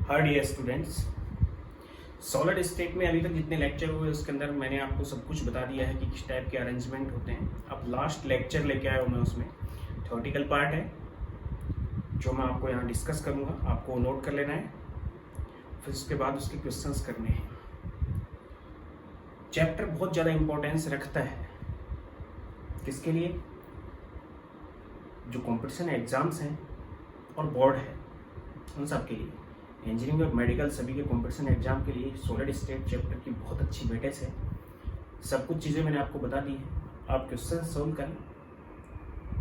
हाय dear students, solid state में अभी तक जितने लेक्चर हुए उसके अंदर मैंने आपको सब कुछ बता दिया है कि किस टाइप के अरेंजमेंट होते हैं। अब लास्ट लेक्चर लेके आया हूँ मैं, उसमें थ्योरेटिकल पार्ट है जो मैं आपको यहाँ डिस्कस करूँगा, आपको नोट कर लेना है, फिर उसके बाद उसके क्वेश्चंस करने हैं। चैप्टर बहुत ज़्यादा इम्पोर्टेंस रखता है किसके लिए, जो कॉम्पिटिशन एग्जाम्स हैं और बोर्ड है उन सब के लिए। इंजीनियरिंग और मेडिकल सभी के कॉम्पिटिशन एग्जाम के लिए सॉलिड स्टेट चैप्टर की बहुत अच्छी वेटेज है। सब कुछ चीज़ें मैंने आपको बता दी हैं, आप क्वेश्चन सोल्व करें,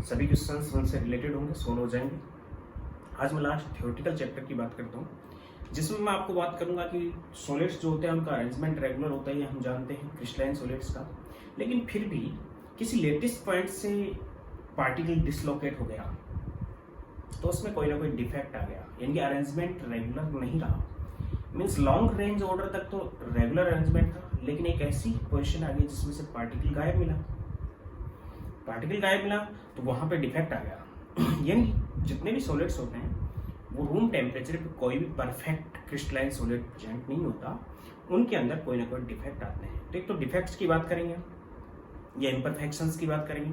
सभी क्वेश्चन उनसे रिलेटेड होंगे, सोल्व हो जाएंगे। आज मैं लास्ट थ्योरेटिकल चैप्टर की बात करता हूँ, जिसमें मैं आपको बात करूँगा कि सॉलिड्स जो होते हैं उनका अरेंजमेंट रेगुलर होता है, ये हम जानते हैं क्रिस्टलाइन सॉलिड्स का, लेकिन फिर भी किसी लेटेस्ट पॉइंट से पार्टिकल डिसलोकेट हो गया तो उसमें कोई ना कोई डिफेक्ट आ गया, यानी अरेंजमेंट रेगुलर नहीं रहा। मीन्स लॉन्ग रेंज ऑर्डर तक तो रेगुलर अरेंजमेंट था, लेकिन एक ऐसी पोजीशन आ गई जिसमें से पार्टिकल गायब मिला तो वहां पे डिफेक्ट आ गया। यानी जितने भी सॉलिड्स होते हैं वो रूम टेम्परेचर पे कोई भी परफेक्ट क्रिस्टलाइन सॉलिड प्रेजेंट नहीं होता, उनके अंदर कोई ना कोई डिफेक्ट आते हैं। तो एक तो डिफेक्ट्स की बात करेंगे या इम्परफेक्शंस की बात करेंगे,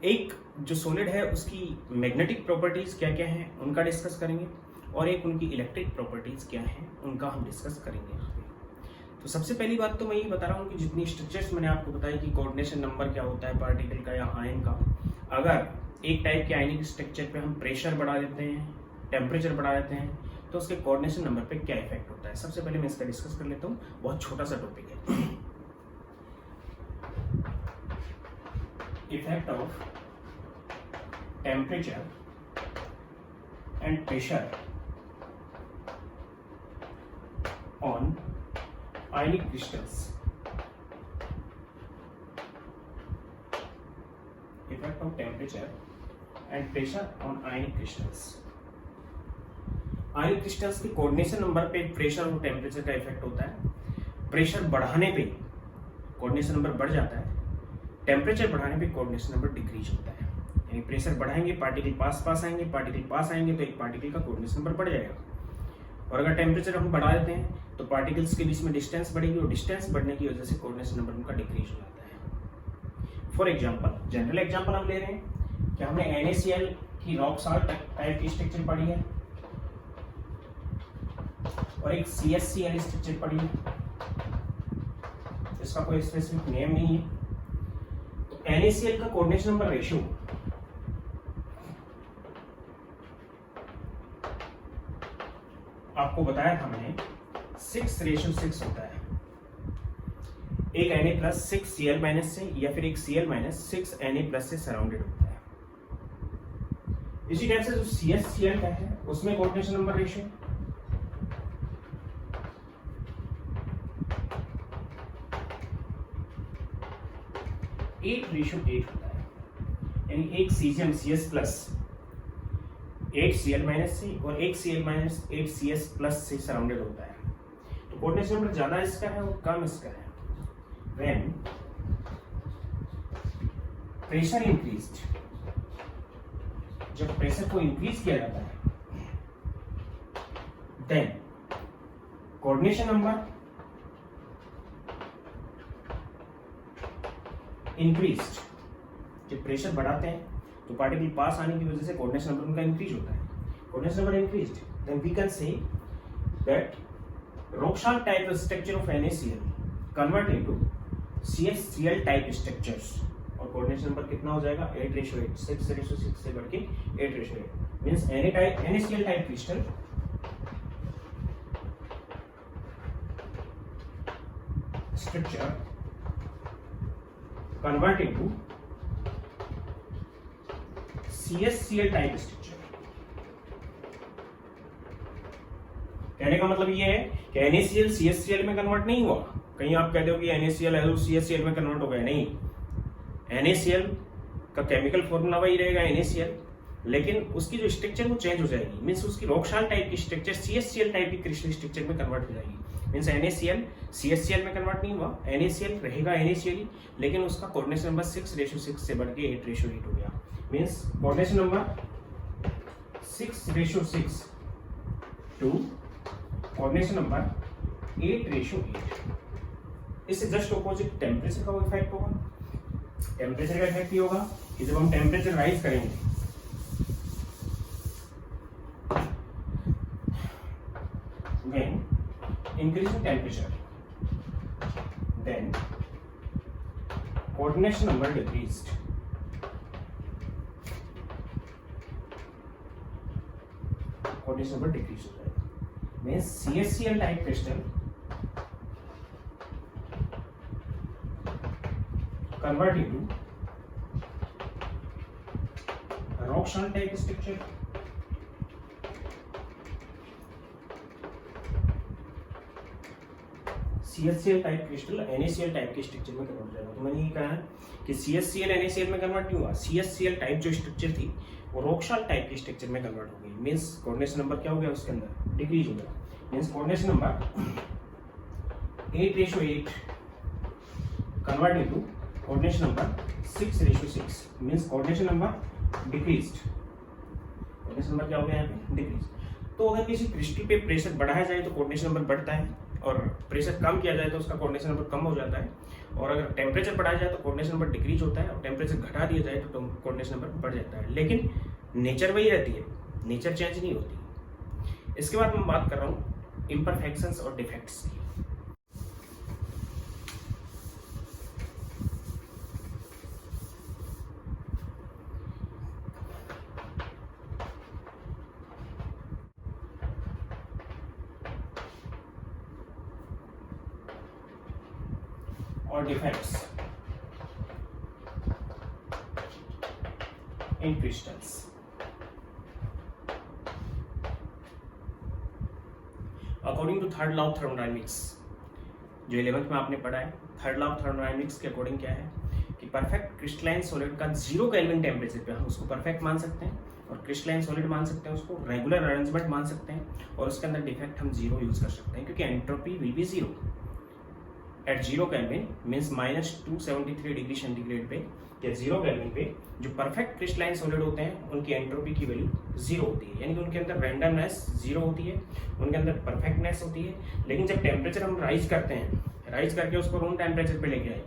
एक जो सॉलिड है उसकी मैग्नेटिक प्रॉपर्टीज क्या क्या हैं उनका डिस्कस करेंगे, और एक उनकी इलेक्ट्रिक प्रॉपर्टीज क्या हैं उनका हम डिस्कस करेंगे। तो सबसे पहली बात तो मैं ये बता रहा हूँ कि जितनी स्ट्रक्चर्स मैंने आपको बताई कि कोऑर्डिनेशन नंबर क्या होता है पार्टिकल का या आयन का, अगर एक टाइप के आयनिक स्ट्रक्चर पे हम प्रेशर बढ़ा देते हैं, टेम्परेचर बढ़ा देते हैं, तो उसके कोऑर्डिनेशन नंबर पे क्या इफेक्ट होता है। सबसे पहले मैं इसका डिस्कस कर लेता हूँ, बहुत छोटा सा टॉपिक है। Effect of temperature and pressure on ionic crystals. Effect of temperature and pressure on ionic crystals. Ionic crystals के कोऑर्डिनेशन नंबर पे प्रेशर और टेम्परेचर का इफेक्ट होता है। प्रेशर बढ़ाने पे कोऑर्डिनेशन नंबर बढ़ जाता है, टेम्परेचर बढ़ाने पे कोऑर्डिनेशन नंबर डिक्रीज होता है। यानी प्रेशर बढ़ाएंगे पार्टिकल पास आएंगे तो एक पार्टिकल का कोऑर्डिनेशन नंबर बढ़ जाएगा, और अगर टेम्परेचर हम बढ़ा देते हैं तो पार्टिकल्स के बीच में डिस्टेंस बढ़ेगी, और डिस्टेंस बढ़ने की वजह से कोऑर्डिनेशन नंबर उनका डिक्रीज हो जाता है। फॉर एग्जांपल, जनरल एग्जांपल हम ले रहे हैं कि हमने NaCl की रॉक साल्ट टाइप की स्ट्रक्चर पढ़ी है और एक CaCl स्ट्रक्चर पढ़ी है, इसका कोई स्पेसिफिक नेम नहीं है। तो NaCl का कोऑर्डिनेशन नंबर रेशियो आपको बताया था मैंने 6:6 होता है। एक Na+ 6Cl- से या फिर एक Cl- 6Na+ से सराउंडेड होता है। इसी टाइप से जो CaCl का है उसमें कोऑर्डिनेशन नंबर रेशियो 8:8 होता है, यानी एक सीजियम CS+ 8Cl- से और एक Cl- 8CS+ से सराउंडेड होता है। तो कोऑर्डिनेशन नंबर ज्यादा इसका है और कम इसका है। When प्रेशर इंक्रीज्ड, जब प्रेशर को इंक्रीज किया जाता है, देन कोऑर्डिनेशन नंबर इंक्रीज्ड। जब प्रेशर बढ़ाते हैं तो पार्टिकल पास आने की वजह से कोऑर्डिनेशन नंबर उनका इंक्रीज होता है। Coordination number increased, then we can say that Rock-Salt type structure of NaCl convert into CaCl type structures, और कोऑर्डिनेशन नंबर कितना हो जाएगा 8:8, 6:6 से बढ़ के 8:8 means NaCl type crystal structure convert into CaCl type structure. कहने का मतलब ये है कि NaCl CaCl में कन्वर्ट नहीं हुआ। कहीं आप कहते हो कि NaCl CaCl में कन्वर्ट हो गया, नहीं। NaCl का केमिकल फॉर्मूला वही रहेगा NaCl, लेकिन उसकी जो स्ट्रक्चर वो चेंज हो जाएगी। मींस उसकी रॉक-साल्ट टाइप की स्ट्रक्चर CaCl टाइप की क्रिस्टल स्ट्रक्चर में कन्वर्ट हो जाएगी। मींस NaCl CaCl में कन्वर्ट नहीं हुआ, NaCl रहेगा NaCl, लेकिन उसका कोऑर्डिनेशन नंबर 6:6 से बढ़ के 8:8 हो गया। Means coordination number 6:6 to coordination number 8:8। इससे जस्ट ऑपोजिट टेम्परेचर का इफेक्ट होगा। टेम्परेचर का इफेक्ट ये होगा कि जब हम टेम्परेचर राइज करेंगे when increasing temperature then coordination number decreased। coordination number decrease हो जाएगा। means CSCl type crystal convert into rock salt type structure। CSCl type crystal NaCl type के स्ट्रक्चर में कन्वर्ट हो जाएगा। तो मैंने ये कहा कि CSCl NaCl में कन्वर्ट क्यों हुआ? CSCl टाइप जो स्ट्रक्चर थी वो रॉक सॉल्ट टाइप के स्ट्रक्चर में कन्वर्ट हो गई। मींस कोऑर्डिनेशन नंबर क्या हो गया उसके अंदर? डिक्रीज हो गया। Means coordination number 8:8 convert into coordination number 6:6। Means coordination number decreased. Coordination number क्या हो गया यहाँ पे? डिक्रीज। तो अगर किसी क्रिस्टल पे प्रेशर बढ़ाया जाए तो कोऑर्डिनेशन नंबर बढ़ता है, और प्रेशर कम किया जाए तो उसका कोऑर्डिनेशन नंबर कम हो जाता है। और अगर टेम्परेचर बढ़ाया जाए तो कोऑर्डिनेशन नंबर डिक्रीज होता है, और टेम्परेचर घटा दिया जाए तो कोऑर्डिनेशन नंबर बढ़ जाता है। लेकिन नेचर वही रहती है, नेचर चेंज नहीं होती। इसके बाद मैं बात कर रहा हूँ इम्परफेक्शंस और डिफेक्ट्स की। और defects in crystals. According to third law of thermodynamics, जो 11th में आपने पढ़ा है, थर्ड लॉ ऑफ थर्मोडायनेमिक्स के अकॉर्डिंग क्या है कि परफेक्ट क्रिस्टलाइन सॉलिड का 0 केल्विन टेम्परेचर पे हम उसको परफेक्ट मान सकते हैं, और क्रिस्टलाइन सॉलिड मान सकते हैं, उसको रेगुलर अरेंजमेंट मान सकते हैं, और उसके अंदर डिफेक्ट हम 0 यूज कर सकते हैं, क्योंकि entropy will be 0 at 0 kelvin. Means -273 degree centigrade पे या 0 केल्विन पे जो परफेक्ट क्रिस्टलाइन सॉलिड होते हैं उनकी एंट्रोपी की वैल्यू 0 होती है, यानी कि उनके अंदर रैंडमनेस 0 होती है, उनके अंदर परफेक्टनेस होती है। लेकिन जब टेम्परेचर हम राइज करते हैं, राइज करके उसको रूम टेम्परेचर पे लेके आए,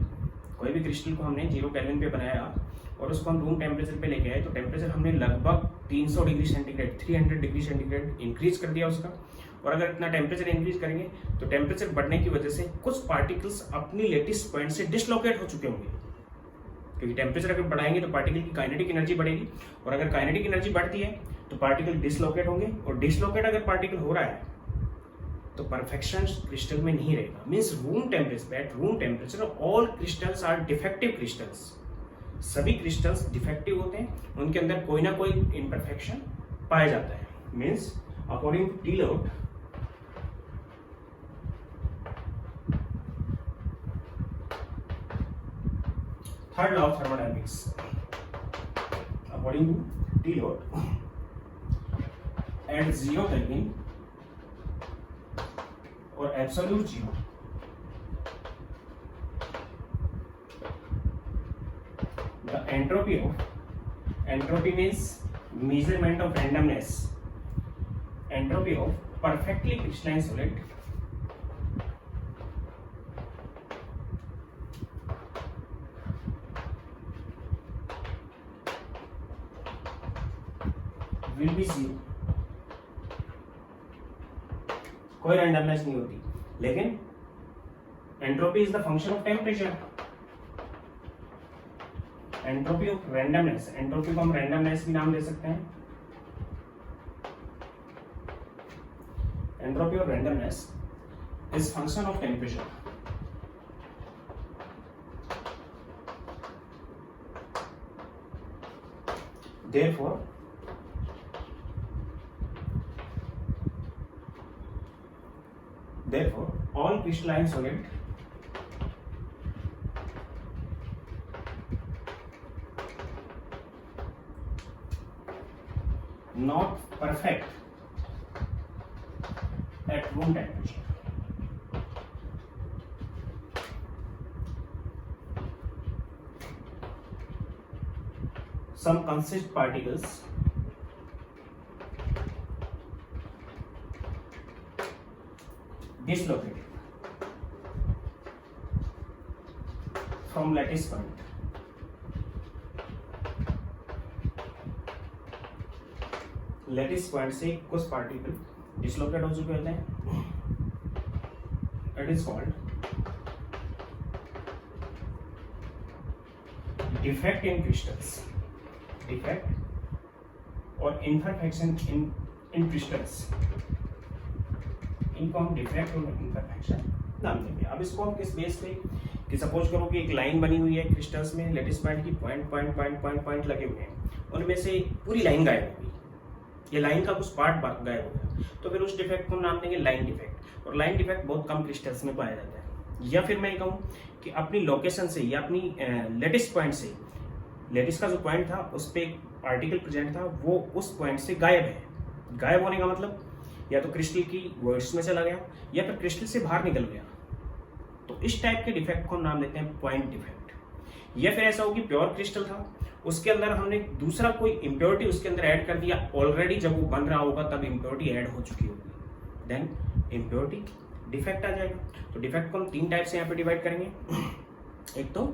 कोई भी क्रिस्टल को हमने 0 केल्विन पे बनाया और उसको हम रूम टेम्परेचर पे लेके आए, तो टेम्परेचर हमने लगभग 300 degree centigrade 300 degree centigrade increase कर दिया उसका। और अगर इतना टेम्परेचर इंक्रीज करेंगे तो टेम्परेचर बढ़ने की वजह से कुछ पार्टिकल्स अपनी लेटेस्ट पॉइंट से डिसलोकेट हो चुके होंगे, क्योंकि टेम्परेचर अगर बढ़ाएंगे तो पार्टिकल की काइनेटिक एनर्जी बढ़ेगी, और अगर काइनेटिक एनर्जी बढ़ती है तो पार्टिकल डिसलोकेट होंगे, और डिसलोकेट अगर पार्टिकल हो रहा है तो परफेक्शन क्रिस्टल में नहीं रहेगा। Means room temperature, at room temperature all crystals are defective crystals. सभी क्रिस्टल्स डिफेक्टिव होते हैं, उनके अंदर कोई ना कोई इम्परफेक्शन पाया जाता है। मीन्स अकॉर्डिंग टू टीलॉट, third law of thermodynamics, according to T-Lot, at 0 Kelvin or absolute 0, the entropy means measurement of randomness, entropy of perfectly crystalline solid will be 0। कोई रैंडमनेस नहीं होती, लेकिन entropy is the function of temperature. Entropy of randomness, entropy को हम randomness भी नाम दे सकते हैं। Entropy of randomness is function of temperature. Therefore, all crystalline solid not perfect at room temperature. Some consist particles dislocated from lattice point, lattice point से कुछ particle dislocate हो चुके होते हैं, it is called defect in crystals, defect और imperfection in crystals, इनको हम defect और इम्परफेक्शन नाम देंगे। अब इसको हम किस बेस पे, कि सपोज करो कि एक लाइन बनी हुई है क्रिस्टल्स में, लैटिस पॉइंट की पॉइंट लगे हुए हैं, उनमें से पूरी लाइन गायब हो गई, ये लाइन का कुछ पार्ट गायब हो गया, तो फिर उस डिफेक्ट को हम नाम देंगे लाइन डिफेक्ट। और लाइन डिफेक्ट बहुत कम क्रिस्टल्स में पाया जाता है। या फिर मैं कहूँ कि अपनी लोकेशन से या अपनी लैटिस पॉइंट से, लैटिस का जो पॉइंट था उस पर एक पार्टिकल प्रेजेंट था, वो उस पॉइंट से गायब है। गायब होने का मतलब या तो क्रिस्टल की वर्ड्स में चला गया या फिर क्रिस्टल से बाहर निकल गया, तो इस टाइप के डिफेक्ट को हम नाम देते हैं पॉइंट डिफेक्ट। या फिर ऐसा हो कि प्योर क्रिस्टल था, उसके अंदर हमने दूसरा कोई इम्प्योरिटी उसके अंदर ऐड कर दिया, ऑलरेडी जब वो बन रहा होगा तब इम्प्योरिटी ऐड हो चुकी होगी, देन इम्प्योरिटी डिफेक्ट आ जाएगा। तो डिफेक्ट को हम 3 टाइप से यहाँ पे डिवाइड करेंगे, एक तो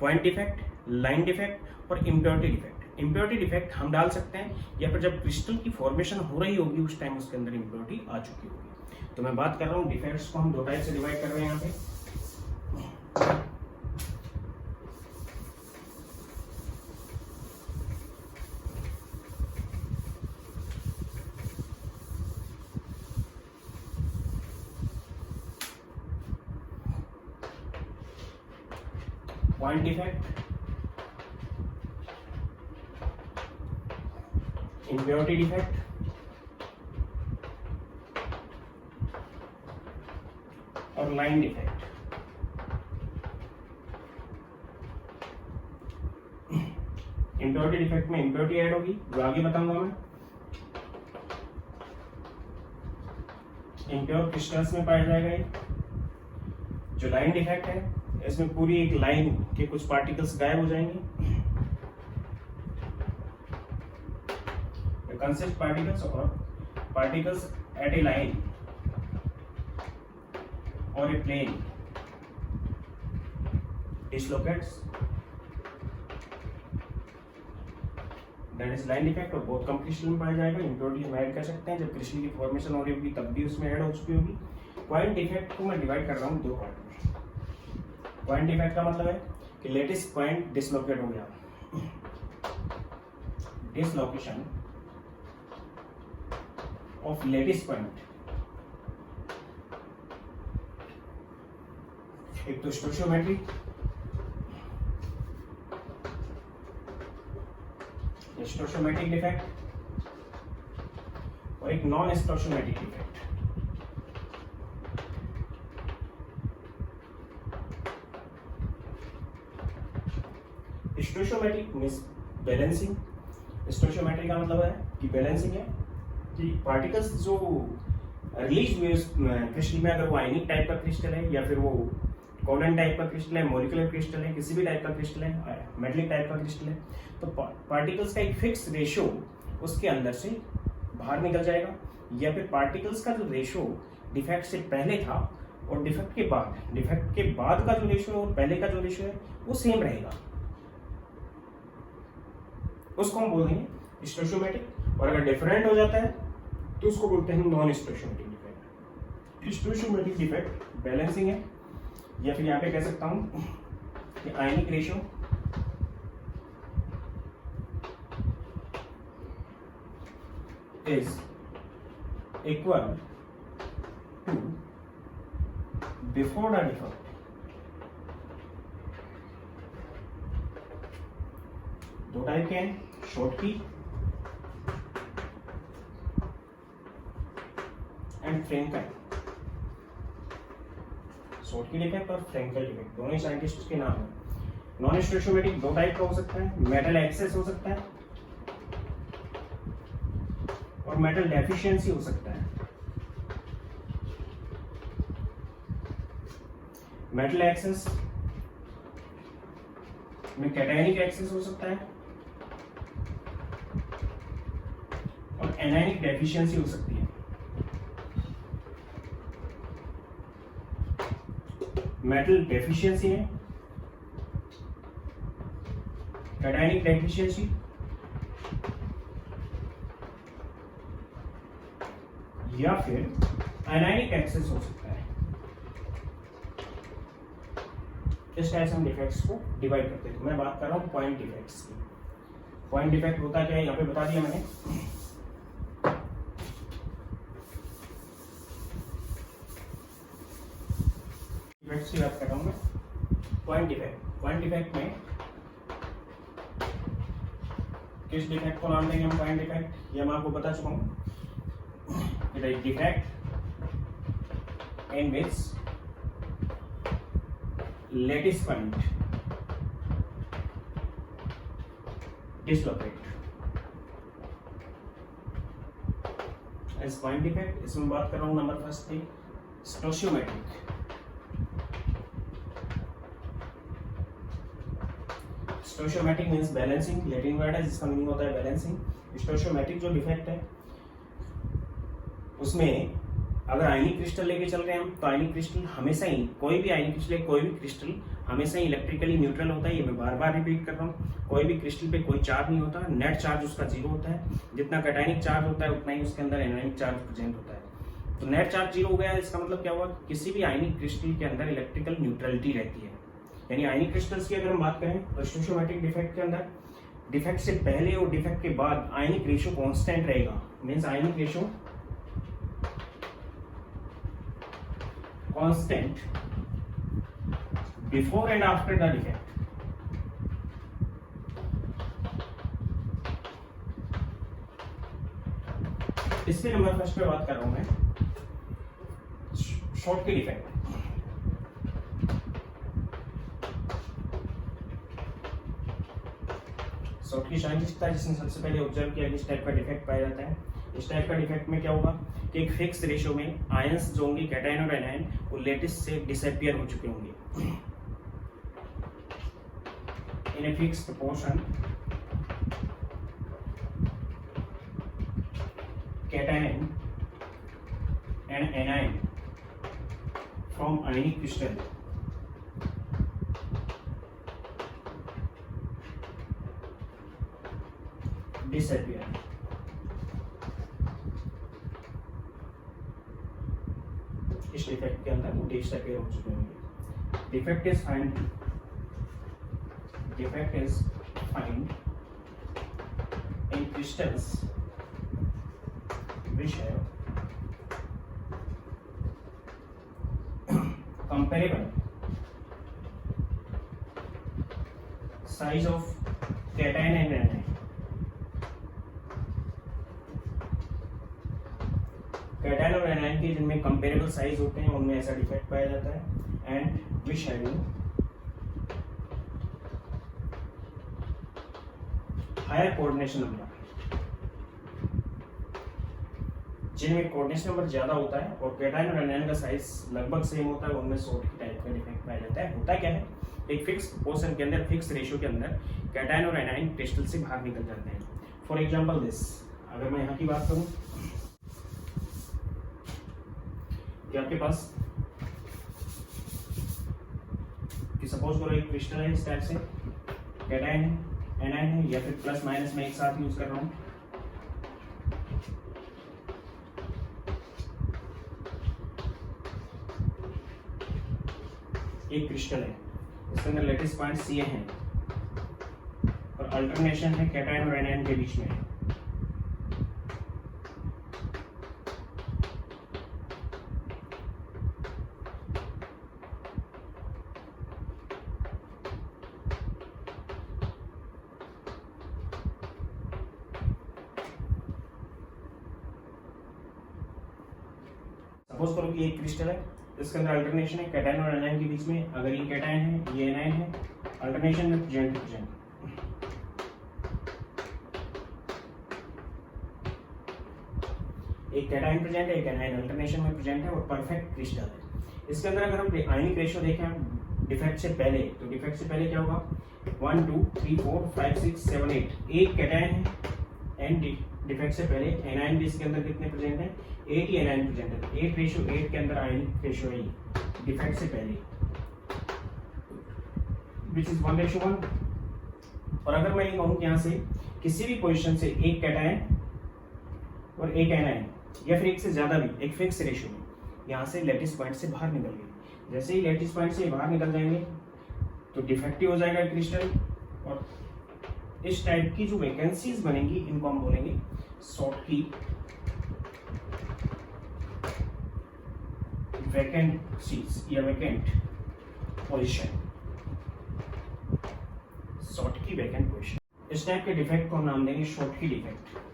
पॉइंट डिफेक्ट, लाइन डिफेक्ट और इम्प्योरिटी डिफेक्ट। इम्प्योरिटी डिफेक्ट हम डाल सकते हैं या फिर जब क्रिस्टल की फॉर्मेशन हो रही होगी उस टाइम उसके अंदर इम्प्योरिटी आ चुकी होगी। तो मैं बात कर रहा हूँ डिफेक्ट्स को हम 2 टाइप से डिवाइड कर रहे हैं यहाँ पे। पॉइंट डिफेक्ट, इम्प्योरिटी डिफेक्ट और लाइन डिफेक्ट। इम्प्योरिटी डिफेक्ट में इम्प्योरिटी ऐड होगी, जो आगे बताऊंगा मैं। इम्प्योर क्रिस्टल्स में पाया जाएगा ये। जो लाइन डिफेक्ट है इसमें पूरी एक लाइन के कुछ पार्टिकल्स गायब हो जाएंगे, कंसिस्ट पार्टिकल्स और पार्टिकल्स एट ए लाइन और a plane dislocates, that is line defect. और बहुत कम क्रिस्टल में पाया जाएगा। इम्प्योरिटी हम ऐड कर सकते हैं जब क्रिस्टल की फॉर्मेशन हो रही होगी तब भी उसमें ऐड हो चुकी होगी। पॉइंट डिफेक्ट को मैं डिवाइड कर रहा हूँ 2 पार्ट में। पॉइंट डिफेक्ट का मतलब है कि लेटिस पॉइंट डिसलोकेट हो गया, डिसलोकेशन ऑफ लेटिस पॉइंट। एक तो स्टोशियोमेट्री, स्टोशियोमेट्रिक डिफेक्ट और एक non stoichiometric defect. Stoichiometric means balancing. Stoichiometry का मतलब है कि बैलेंसिंग है कि पार्टिकल्स जो रिलीज हुए क्रिस्टल में, अगर वो आयनिक टाइप का क्रिस्टल है या फिर वो कोवलेंट टाइप का क्रिस्टल है, मॉलिक्यूलर क्रिस्टल है, किसी भी टाइप का क्रिस्टल है, मेटलिक टाइप का क्रिस्टल है, तो पार्टिकल्स का एक फिक्स रेशियो उसके अंदर से बाहर निकल जाएगा। या फिर पार्टिकल्स का जो रेशियो डिफेक्ट से पहले था और डिफेक्ट के बाद का जो रेशियो और पहले का जो रेशियो है वो सेम रहेगा, उसको हम बोल देंगे स्टोशियोमेट्रिक। और अगर डिफरेंट हो जाता है तो उसको बोलते हैं non stoichiometric defect. Stoichiometric defect balancing है, या फिर यहाँ पे कह सकता हूं कि ionic ratio is equal to before the defect. दो टाइप के हैं, Schottky and Frenkel. Schottky defect और फ्रैंकल डिफेक्ट दोनों ही साइंटिस्ट के नाम है। नॉन स्टोशियोमेट्रिक 2 टाइप का हो सकता है, मेटल एक्सेस हो सकता है और मेटल डेफिशिएंसी हो सकता है। मेटल एक्सेस में कैटायनिक एक्सेस हो सकता है और एनायनिक डेफिशिएंसी हो सकती है। मेटल डेफिशिएंसी है, कैटायनिक डेफिशिएंसी, या फिर एनायनिक एक्सेस हो सकता है। इस टाइप से हम डिफेक्ट्स को डिवाइड करते हैं। तो मैं बात कर रहा हूँ पॉइंट डिफेक्ट्स की। पॉइंट डिफेक्ट होता क्या है यहाँ पे बता दिया मैंने। डिफेक्ट्स की बात कर रहा हूँ मैं। पॉइंट डिफेक्ट में किस डिफेक्ट को नाम देंगे हम पॉइंट डिफेक्ट, ये मैं आपको बता चुका हूँ। Defect in which lattice point dislocate as point defect। इसमें बात कर रहा हूँ नंबर फर्स्ट थी stoichiometric. Stoichiometric means balancing, Latin word है जिसका मीनिंग होता है बैलेंसिंग। स्टोशियोमेट्रिक जो डिफेक्ट है उसमें अगर आयनिक क्रिस्टल लेके चल रहे हैं हम, तो आयनिक क्रिस्टल हमेशा ही, कोई भी आयनिक क्रिस्टल, कोई भी क्रिस्टल हमेशा ही इलेक्ट्रिकली न्यूट्रल होता है। ये मैं बार बार रिपीट कर रहा हूँ। कोई भी क्रिस्टल पे कोई चार्ज नहीं होता, नेट चार्ज उसका जीरो होता है। जितना कैटायनिक चार्ज होता है उतना ही उसके अंदर एनायनिक चार्ज प्रेजेंट होता है। तो नेट चार्ज जीरो हो गया, इसका मतलब क्या हुआ, किसी भी आयनिक क्रिस्टल के अंदर इलेक्ट्रिकल न्यूट्रलिटी रहती है। यानी आयनिक क्रिस्टल्स की अगर हम बात करें तो स्टोशियोमेट्रिक डिफेक्ट के अंदर डिफेक्ट से पहले और डिफेक्ट के बाद आयनिक रेशियो कांस्टेंट रहेगा। Means ionic ratio constant before and after the defect। इसलिए नंबर फर्स्ट पे बात कर रहा हूं मैं शॉर्ट की डिफेक्ट। शॉर्ट की साइंटिस्ट था जिसने सबसे पहले ऑब्जर्व किया कि इस टाइप का डिफेक्ट पाया जाता है। इस टाइप का डिफेक्ट में क्या होगा कि एक फिक्स रेशियो में आयंस जो होंगे कैटायन और एनायन वो लेटिस से डिसअपियर हो चुके होंगे in a fix proportion. Cation and anion from ionic crystal disappear. इस डिफेक्ट के अंदर वो डिसअपियर हो चुके होंगे। Defect is find in crystals which have comparable size of cation and anion। Cation और एनायन के जिनमें कंपेरेबल साइज होते हैं उनमें ऐसा डिफेक्ट पाया जाता है। And which having higher coordination number, जिनमें कोऑर्डिनेशन नंबर ज्यादा होता है और कैटायन और एनायन का साइज लगभग सेम होता है, उनमें शॉर्ट की टाइप का डिफेक्ट पाया जाता है। होता क्या है, एक फिक्स पोर्शन के अंदर, फिक्स रेशियो के अंदर कैटायन और एनायन क्रिस्टल से बाहर निकल जाते हैं। फॉर एग्जांपल दिस, अगर मैं यहाँ की बात करूँ कि आपके पास कि सपोज करो एक क्रिस्टल है इस टाइप से, कैटायन है, एनायन है, या फिर प्लस माइनस में एक साथ यूज कर रहा हूँ। एक क्रिस्टल है, इसके अंदर लेटिस पॉइंट सी है और अल्टरनेशन है कैटायन और एनायन के बीच में। सपोज करो कि एक क्रिस्टल है, इसके अंदर अल्टरनेशन है कैटायन और एनायन के बीच में। अगर ये कैटायन है, ये एनायन है, अल्टरनेशन में प्रेजेंट। एक कैटायन प्रेजेंट है, एक एनायन अल्टरनेशन में प्रेजेंट है और परफेक्ट क्रिस्टल है। इसके अंदर अगर हम आयनिक रेशियो देखें डिफेक्ट से पहले, तो डिफेक्ट से पहले क्या होगा, 1 2 3 4 5 6 7 8 एक कैटायन है एंड डिफेक्ट से पहले एनायन भी इसके अंदर कितने प्रेजेंट है, 8 ही एनायन प्रेजेंट है। 8 रेशियो 8 के अंदर आयनिक रेशियो है डिफेक्ट से पहले। Which is 1:1। और अगर मैं ये कहूँ कि यहाँ से किसी भी पोजीशन से एक कैटायन और एक एनायन या फिर एक से ज्यादा भी एक फिक्स रेशियो में यहाँ से लैटिस पॉइंट से बाहर निकल गए, जैसे ही लैटिस पॉइंट से बाहर निकल जाएंगे तो डिफेक्टिव हो जाएगा क्रिस्टल, और इस टाइप की जो वैकेंसीज बनेंगी इनको हम बोलेंगे शॉर्टकी वैकेंसीज या vacant position, Schottky vacant position. इस टाइप के डिफेक्ट को हम नाम देंगे शॉर्टकी डिफेक्ट।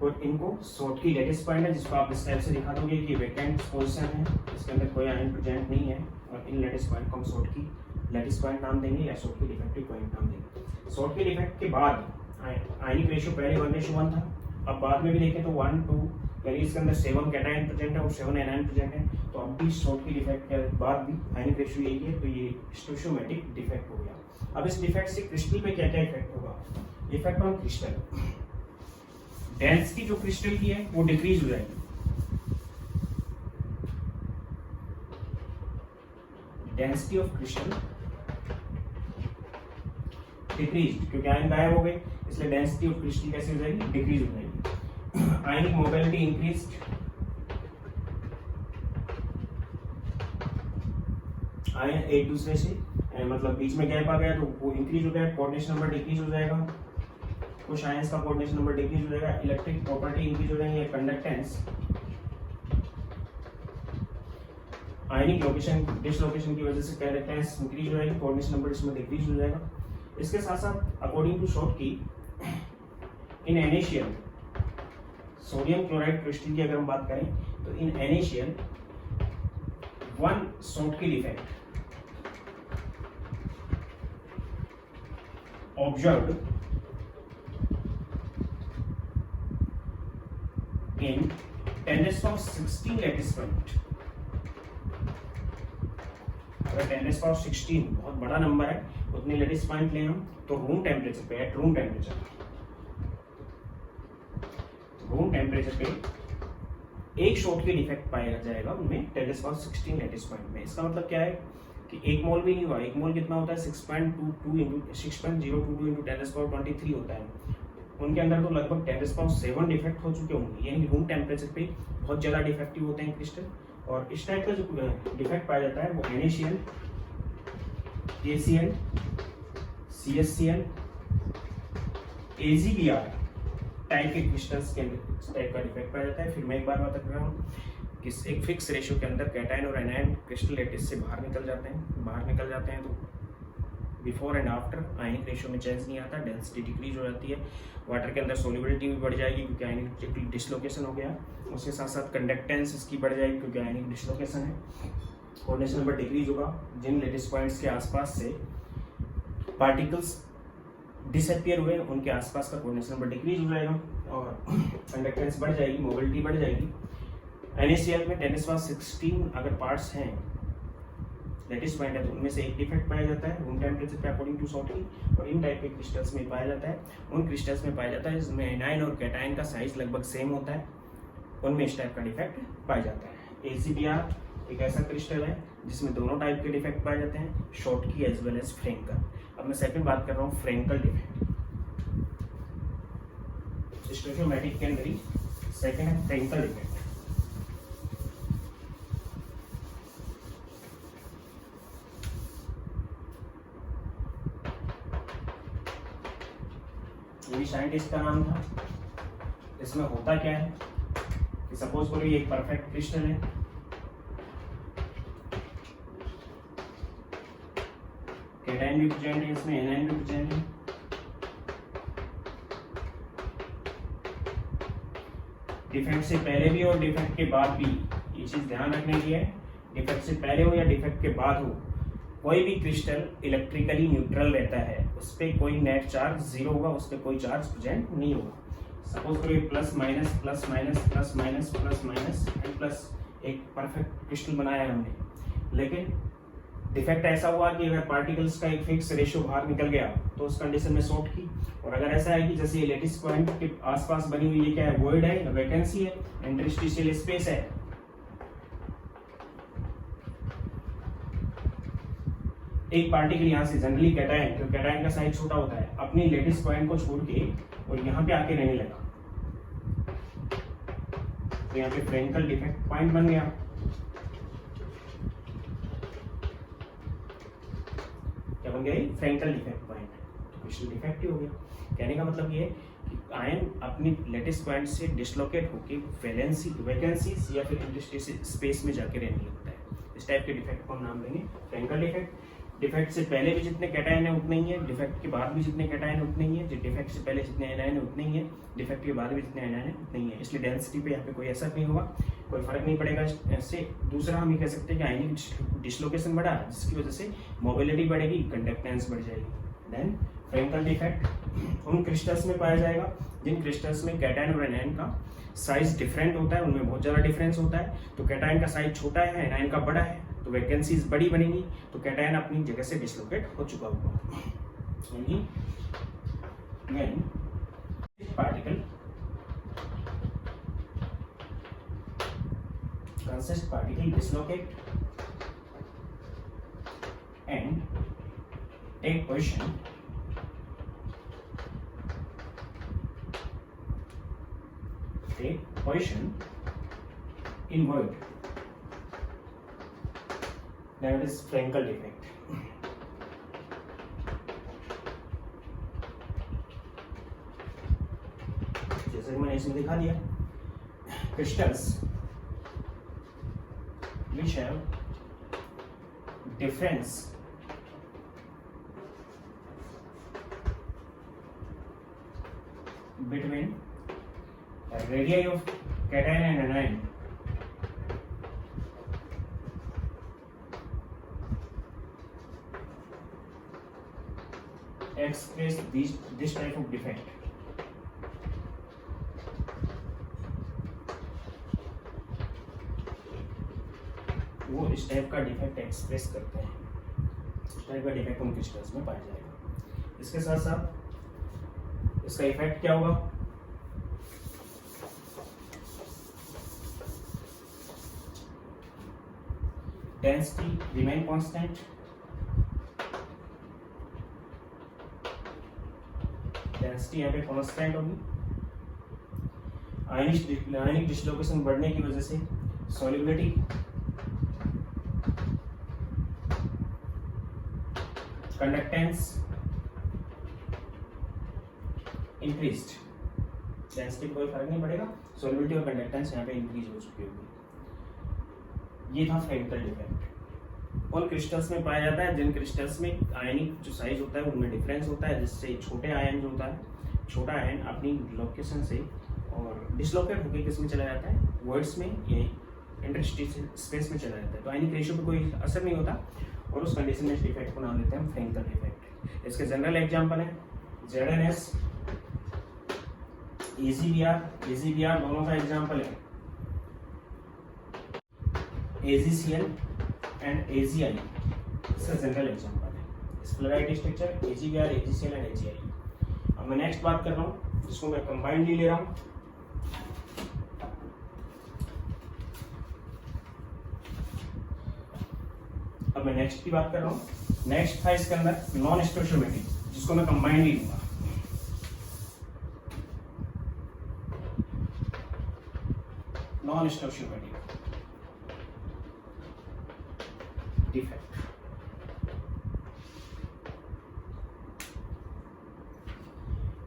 और इनको शॉर्टकी लैटिस पॉइंट है जिसको आप इस टाइप से दिखा दोगे कि वैकेंट पोजीशन है, इसके अंदर कोई आयन प्रेजेंट नहीं है, और इन लैटिस पॉइंट को हम शॉर्टकी लैटिस पॉइंट नाम देंगे या शॉर्टकी डिफेक्टिव पॉइंट नाम देंगे। शॉर्टकी डिफेक्ट के बाद आयनिक रेशियो पहले 1:1 था, अब बाद में भी देखें तो 1 2, यानी इसके अंदर 7 कैटायन प्रेजेंट है और 7 एनायन प्रेजेंट है, तो अब भी शॉर्टकी डिफेक्ट के बाद भी आयनिक रेशियो यही है, तो ये स्टोइचियोमेट्रिक डिफेक्ट हो गया। अब इस डिफेक्ट से क्रिस्टल पे क्या क्या इफेक्ट होगा? इफेक्ट ऑन क्रिस्टल, डेंसिटी जो क्रिस्टल की है वो डिक्रीज हो जाएगी, डेंसिटी ऑफ क्रिस्टल डिक्रीज, क्योंकि आयन गायब हो गए इसलिए डेंसिटी ऑफ क्रिस्टल कैसे हो जाएगी? डिक्रीज हो जाएगी। आयनिक मोबिलिटी इंक्रीज्ड, आयन एक दूसरे से मतलब बीच में गैप आ गया तो वो इंक्रीज हो गया, कोऑर्डिनेशन नंबर डिक्रीज हो जाएगा, कुछ आयंस का कोऑर्डिनेशन नंबर डिक्रीज हो जाएगा, इलेक्ट्रिक प्रॉपर्टी इंक्रीज हो जाएगी, कंडक्टेंस, आयनिक लोकेशन डिसलोकेशन की वजह से कंडक्टेंस इंक्रीज हो जाएगी, कोऑर्डिनेशन नंबर इसमें डिक्रीज हो जाएगा। इसके साथ साथ according to Schottky in initial sodium chloride crystal की अगर हम बात करें तो in initial one Schottky defect observed in 10⁻16 lattice point. अगर 10⁻16 बहुत बड़ा नंबर है, उतने लैटिस पॉइंट लें हम तो रूम टेम्परेचर पे, एट रूम टेम्परेचर पे एक शॉर्टकी डिफेक्ट पाया जाएगा उनमें 10⁻16 लैटिस पॉइंट में। इसका मतलब क्या है कि एक मोल भी नहीं हुआ, एक मोल कितना होता है? 6.022 × 10⁻23 होता है, उनके अंदर तो लगभग 10⁻7 डिफेक्ट हो चुके होंगे, यानी रूम टेम्परेचर पे बहुत ज़्यादा डिफेक्टिव होते हैं क्रिस्टल। और इस टाइप का जो डिफेक्ट पाया जाता है वो NaCl, KCl, CSCl, AgBr type के क्रिस्टल्स के अंदर टाइप का डिफेक्ट पाया जाता है। फिर मैं एक बार बात कर रहा हूँ कि एक फिक्स रेशियो के अंदर कैटायन और एनायन क्रिस्टल लैटिस से बाहर निकल जाते हैं तो before and after ionic ratio में चेंज नहीं आता, डेंसिटी डिक्रीज हो जाती है, वाटर के अंदर सोल्युबिलिटी भी बढ़ जाएगी क्योंकि आयनिक डिसलोकेशन हो गया, उसके साथ साथ कंडक्टेंस इसकी बढ़ जाएगी क्योंकि आयनिक डिसलोकेशन है, कोऑर्डिनेशन नंबर डिक्रीज होगा, जिन लैटिस पॉइंट्स के आसपास से पार्टिकल्स डिसअपियर हुए उनके आसपास का कोऑर्डिनेशन नंबर डिक्रीज हो जाएगा और कंडक्टेंस बढ़ जाएगी, मोबिलिटी बढ़ जाएगी। NaCl में 10⁻16 अगर पार्ट्स हैं लैटिस पॉइंट है तो उनमें से एक डिफेक्ट पाया जाता है रूम टेम्परेचर पे अकॉर्डिंग टू शॉर्टकी, और इन टाइप के क्रिस्टल्स में पाया जाता है, उन क्रिस्टल्स में पाया जाता है जिसमें एनायन और कैटायन का साइज लगभग सेम होता है, उनमें इस टाइप का डिफेक्ट पाया जाता है। AgBr एक ऐसा क्रिस्टल है जिसमें दोनों टाइप के डिफेक्ट पाए जाते हैं, Schottky as well as Frenkel. अब मैं सेकंड बात कर रहा हूँ फ्रेंकल डिफेक्ट, स्टोइचियोमेट्रिक के अंदर ही सेकंड है फ्रेंकल डिफेक्ट। ये साइंटिस्ट का नाम था। इसमें होता क्या है कि सपोज करो ये एक परफेक्ट क्रिस्टल है, कैटायन भी प्रेजेंट है, इसमें एनायन भी प्रेजेंट है, डिफेक्ट से पहले भी और डिफेक्ट के बाद भी ये चीज ध्यान रखने की है, डिफेक्ट से पहले हो या डिफेक्ट के बाद हो कोई भी क्रिस्टल इलेक्ट्रिकली न्यूट्रल रहता है, उस पर कोई नेट चार्ज जीरो होगा, उस पर कोई चार्ज प्रेजेंट नहीं होगा। सपोज करो ये plus minus plus minus plus minus plus minus and plus एक परफेक्ट क्रिस्टल बनाया है हमने, लेकिन डिफेक्ट ऐसा हुआ कि अगर पार्टिकल्स का एक फिक्स रेशियो बाहर निकल गया तो उस कंडीशन में शॉर्ट की, और अगर ऐसा है कि जैसे ये लैटिस पॉइंट के आसपास बनी हुई ये क्या है, वॉइड है, वैकेंसी है, इंटरस्टिशियल स्पेस है, एक पार्टिकल यहाँ से जनरली कैटायन, तो कैटायन का साइज छोटा होता है, अपनी लेटिस पॉइंट को छोड़ के और यहाँ पे आके रहने लगा, तो यहाँ पे फ्रैंकल डिफेक्ट पॉइंट बन गया। क्या बन गया? फ्रैंकल डिफेक्ट पॉइंट, तो क्रिस्टल डिफेक्ट ही हो गया। कहने का मतलब ये है कि आयन अपनी लेटिस पॉइंट से डिसलोकेट होके वैकेंसीज या फिर इंटरस्टेशियल स्पेस में जाके रहने लगता है। इस टाइप के डिफेक्ट को हम नाम देंगे फ्रैंकल डिफेक्ट। डिफेक्ट से पहले भी जितने कैटायन है उतने ही है, डिफेक्ट के बाद भी जितने कैटायन है उतने ही है, डिफेक्ट से पहले जितने एनायन है उतने ही है, डिफेक्ट के बाद भी जितने एनायन है उतने ही है। इसलिए डेंसिटी पे यहाँ पे कोई असर नहीं होगा, कोई फर्क नहीं पड़ेगा इससे। दूसरा हम ये कह सकते हैं कि आयनिक डिसलोकेशन बढ़ा, जिसकी वजह से मोबिलिटी बढ़ेगी, कंडक्टेंस बढ़ जाएगी। देन फ्रैंकल डिफेक्ट उन क्रिस्टल्स में पाया जाएगा जिन क्रिस्टल्स में कैटायन और एनायन का साइज डिफरेंट होता है, उनमें बहुत ज़्यादा डिफरेंस होता है। तो कैटायन का साइज छोटा है, एनायन का बड़ा है, तो वैकेंसीज बड़ी बनेगी, तो कैटायन अपनी जगह से डिसलोकेट हो चुका होगा। Particle consist particle dislocate and take position in void, that is Frankel defect. जैसे कि मैंने इसमें दिखा दिया, crystals which have difference between radii of cation and anion express this type of defect. वो इस टाइप का डिफेक्ट एक्सप्रेस करते हैं, इस टाइप का डिफेक्ट उन क्रिस्टल्स में पाया जाएगा। इसके साथ साथ इसका इफेक्ट क्या होगा? डेंसिटी रिमेन कांस्टेंट, डेंसिटी यहाँ पे कांस्टेंट होगी। आयनिक डिसलोकेशन बढ़ने की वजह से सॉल्युबिलिटी कंडक्टेंस इंक्रीज्ड, डेंसिटी कोई फर्क नहीं पड़ेगा, सॉल्युबिलिटी और कंडक्टेंस यहाँ पे इंक्रीज हो चुकी होगी। ये था फ्रैंकल डिफेक्ट। उन क्रिस्टल्स में पाया जाता है जिन क्रिस्टल्स में आयनिक जो साइज होता है उनमें डिफरेंस होता है, जिससे छोटे आयन जो होता है, छोटा आयन अपनी लोकेशन से और डिसलोकेट होकर किस में चला जाता है? वर्ड्स में या इंटरस्टेशियल स्पेस में चला जाता है। तो आयनिक रेशियो पर कोई असर नहीं होता और उस कंडीशन में इस डिफेक्ट को नाम देते हैं फ्रैंकल डिफेक्ट। इसके जनरल एग्जांपल है ZnS, AgBr दोनों का एग्जांपल है, AgCl एंड AgI इसका जनरल एग्जांपल है। इस fluoride structure AgBr, AgCl and AgI। अब मैं नेक्स्ट बात कर रहा हूँ जिसको मैं कंबाइंडली ले रहा हूँ। अब मैं नेक्स्ट की बात कर रहा हूँ। नेक्स्ट था इसके अंदर नॉन स्टोइचियोमेट्रिक, जिसको मैं कंबाइंड ही लूंगा। नॉन स्टोइचियोमेट्रिक डिफेक्ट,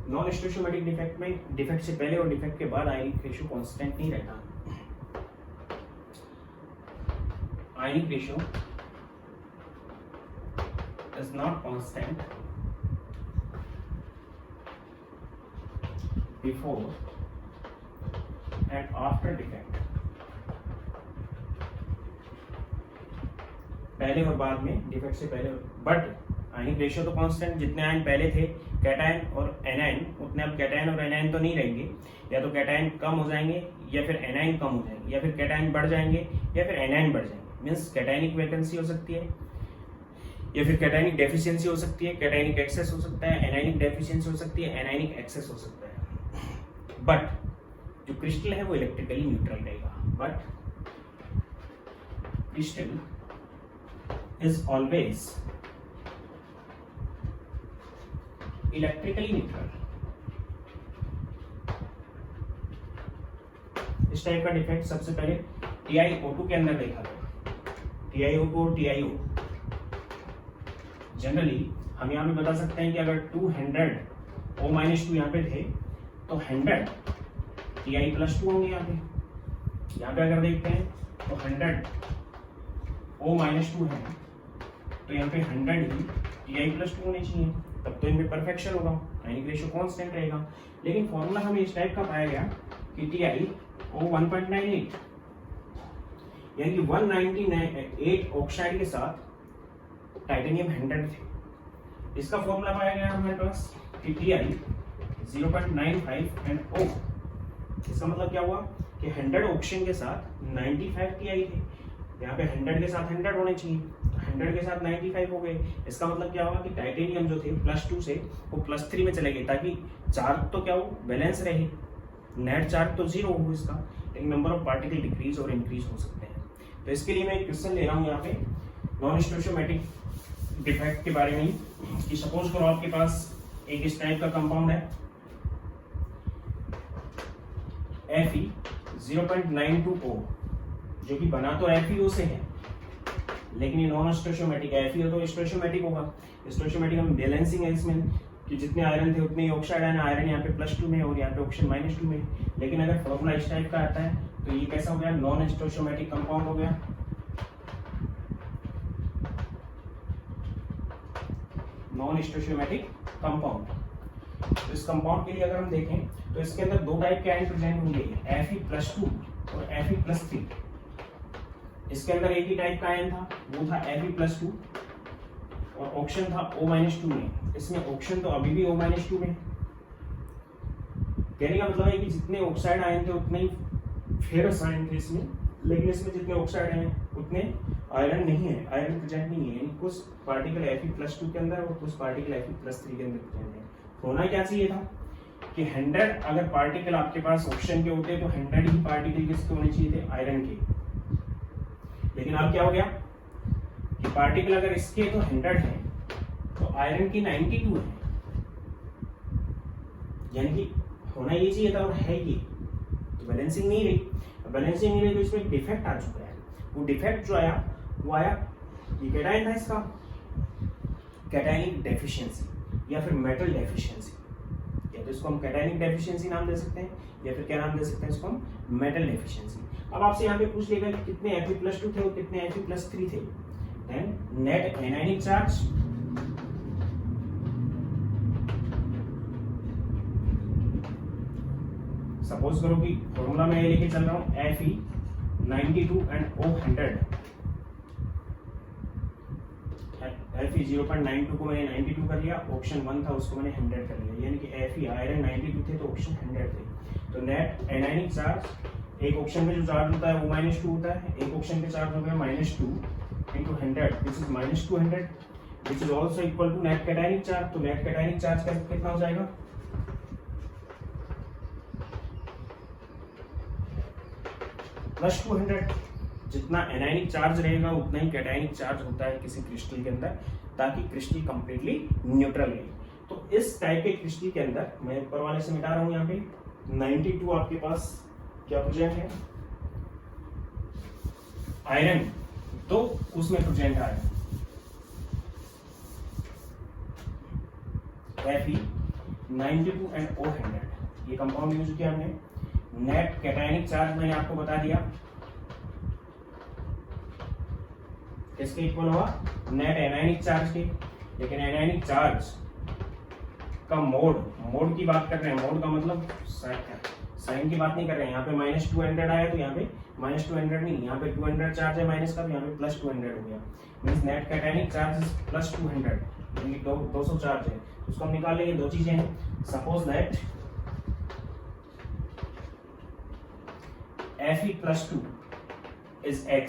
नॉन स्टोइचियोमेट्रिक डिफेक्ट में डिफेक्ट से पहले और डिफेक्ट के बाद आयनिक रेशियो कांस्टेंट नहीं रहता। आयनिक ratio is not constant before and after defect, पहले और बाद में, डिफेक्ट से पहले। बट आयनिक रेशियो तो कांस्टेंट, जितने आयन पहले थे कैटायन और एनायन उतने अब कैटायन और एनायन तो नहीं रहेंगे, या तो कैटायन कम हो जाएंगे या फिर एनायन कम हो जाएंगे, या फिर कैटायन बढ़ जाएंगे या फिर एनायन बढ़ जाएंगे। मीन्स कैटायनिक वैकेंसी हो सकती है या फिर कैटायनिक डेफिशिएंसी हो सकती है, कैटायनिक एक्सेस हो सकता है, एनायनिक डेफिशिएंसी हो सकती है, एनायनिक एक्सेस हो सकता है। बट जो क्रिस्टल है वो इलेक्ट्रिकली न्यूट्रल रहेगा। But crystal is always electrically neutral. इस टाइप का डिफेक्ट सबसे पहले TiO2 के अंदर देखा गया। TiO2 और TiO जनरली हम यहाँ पे बता सकते हैं कि अगर 200 O-2 यहाँ पे थे तो 100 Ti+2 होंगे। यहाँ पे अगर देखते हैं तो 100 O-2 है तो यहाँ पे 100 ही Ti+2 होने चाहिए, तब तो इनमें परफेक्शन होगा, आयनिक रेशियो कांस्टेंट रहेगा। लेकिन फॉर्मूला हमें इस टाइप का पाया गया कि TiO 1.98 यानी कि 198 ऑक्साइड के साथ टाइटेनियम 100 थे। इसका फॉर्मूला पाया गया हमारे पास कि Ti 0.95 एंड O। इसका मतलब क्या हुआ कि 100 ऑक्सीजन के साथ 95 Ti थे। यहाँ पे 100 के साथ 100 होने चाहिए, तो 100 के साथ 95 हो गए। इसका मतलब क्या हुआ कि टाइटेनियम जो थे +2 से वो +3 में चले गए, ताकि चार्ज तो क्या हो बैलेंस रहे, नेट चार्ज तो 0 हो इसका, लेकिन नंबर ऑफ पार्टिकल डिक्रीज और इंक्रीज हो सकते हैं। तो इसके लिए मैं एक क्वेश्चन ले रहा हूँ यहाँ पे नॉन स्टोइचियोमेट्रिक डिफेक्ट के बारे में कि सपोज करो आपके पास एक इस टाइप का कंपाउंड है Fe 0.92O, जो कि बना तो FeO से है लेकिन ये नॉन स्टोइचियोमेट्रिक है। FeO तो स्टोइचियोमेट्रिक होगा, स्टोइचियोमेट्रिक हम बैलेंसिंग है इसमें कि जितने आयरन थे उतने ही ऑक्साइड है, आयरन यहाँ पे +2 में और यहाँ पे ऑक्सीजन -2 में। लेकिन अगर फॉर्मूला इस टाइप का आता है तो ये कैसा हो गया, नॉन स्टोइचियोमेट्रिक कंपाउंड हो गया। Non stoichiometric compound. तो इस कंपाउंड के लिए अगर हम देखें तो इसके अंदर दो टाइप के आयन प्रेजेंट होंगे, Fe+2 और Fe+3। इसके अंदर एक ही टाइप का आयन था, वो था Fe+2 और ऑक्सीजन था O-2 में। इसमें ऑक्सीजन तो अभी भी O-2 में। कहने का मतलब है कि जितने ऑक्साइड आयन थे उतने ही फेरस आयन थे इसमें, लेकिन इसमें जितने ऑक्साइड हैं उतने आयरन नहीं है, आयरन प्रेजेंट नहीं है। यानी कुछ पार्टिकल Fe+2 के अंदर और कुछ पार्टिकल Fe+3 के अंदर प्रेजेंट है। होना क्या चाहिए था कि 100 अगर पार्टिकल आपके पास ऑक्सीजन के होते तो 100 ही पार्टिकल किसके होने चाहिए थे, आयरन के। लेकिन अब क्या हो गया कि पार्टिकल अगर इसके तो 100 है तो आयरन की 92 है, यानी कि होना ये चाहिए था और है ये, तो बैलेंसिंग नहीं रही। बैलेंसिंग नहीं रही तो इसमें डिफेक्ट आ चुका है। वो डिफेक्ट जो आया वो आया, ये कैटायन था, इसका कैटायनिक डेफिशिएंसी या फिर मेटल डेफिशिएंसी, या तो इसको हम कैटायनिक डेफिशिएंसी नाम दे सकते हैं या फिर क्या नाम दे सकते हैं इसको हम मेटल डेफिशिएंसी। अब आपसे यहाँ पे पूछ लेगा कि कितने Fe+2 थे और कितने Fe+3 थे, then net anionic charge suppose करो कि फॉर्मूला में लेके चल रहा हूँ Fe 92 एंड O 100। Fe 0.92 को मैंने 92 कर लिया, ऑप्शन 1 था उसको मैंने 100 कर लिया, यानी कि Fe आयरन 92 थे तो ऑप्शन 100 थे। तो नेट एनायनिक चार्ज, एक ऑप्शन पे जो चार्ज होता है वो -2 होता है, एक ऑप्शन पे चार्ज हो गया -2 into 100 which is -200 which is also equal to net cationic charge. तो नेट कैटायनिक चार्ज का कितना हो जाएगा, +200। जितना एनायनिक चार्ज रहेगा उतना ही कैटायनिक चार्ज होता है किसी क्रिस्टल के अंदर, ताकि क्रिस्टल कंप्लीटली न्यूट्रल रहे। तो इस टाइप के क्रिस्टल के अंदर मैं ऊपर वाले से मिटा रहा हूं, यहाँ पे 92 आपके पास क्या प्रेजेंट है, आयरन, तो उसमें present iron Fe 92 and O 100। ये कंपाउंड यूज किया हमने। नेट कैटायनिक चार्ज मैंने आपको बता दिया किसके इक्वल हुआ, नेट एनायनिक चार्ज के। लेकिन एनायनिक चार्ज का मोड की बात कर रहे हैं, मोड का मतलब साइन की बात नहीं कर रहे हैं। यहाँ पे -200 आया तो यहाँ पे -200 नहीं, यहाँ पे 200 चार्ज है माइनस का, तो यहाँ पे +200 हो गया। मीन्स नेट कैटायनिक चार्ज +200, यानी 200 चार्ज है। तो उसको हम निकाल लेंगे, दो चीजें हैं। Suppose that Fe+2 is X,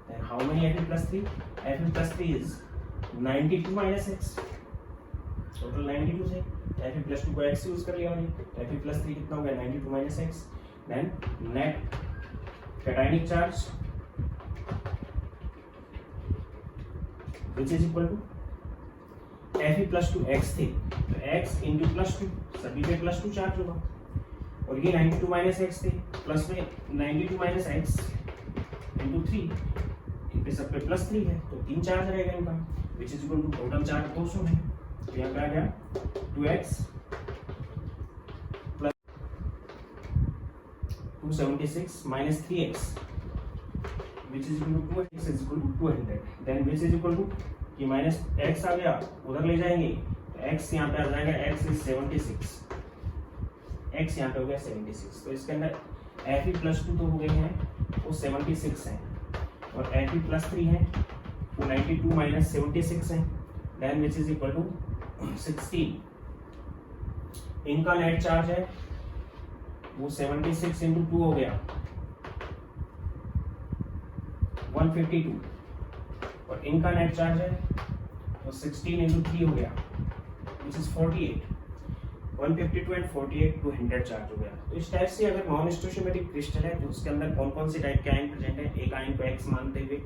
then how many Fe+3? Fe+3 is 92 minus X, total 92 से Fe+2 को X यूज कर लिया हमने। Fe+3 कितना हो गया, 92 minus X। Then net cationic charge which is equal to Fe+2 X थे, x इंटू प्लस टू, सभी पे प्लस टू चार्ज होगा, और ये 92 माइनस एक्स थे, प्लस में 92 माइनस एक्स इंटू 3, इन पे सब पे प्लस 3 है, तो 3 चार्ज रहेगा इनका, which is equal to total charge 200 है, तो यहाँ पे आ गया 2x plus 276 minus 3x which is equal to 2x is equal to 200, then which is equal to कि माइनस x आ गया, उधर ले जाएंगे तो x यहाँ पे आ जाएगा, x is 76, x यहाँ पे हो गया 76, तो इसके अंदर Fe प्लस 2 तो हो गए हैं, वो 76 हैं, और Fe प्लस 3 है, वो 92 माइनस 76 है, then which is equal to 16, इनका नेट चार्ज है वो 76 इंटू 2 हो गया 152, और इनका नेट चार्ज है तो 16 इंटू 3 हो गया विच इज 48, 152 एंड 48 200 चार्ज हो गया। तो इस टाइप से अगर नॉन स्टोशियोमेट्रिक क्रिस्टल है तो उसके अंदर कौन कौन से टाइप के आयन प्रेजेंट है, एक आयन को x मानते हुए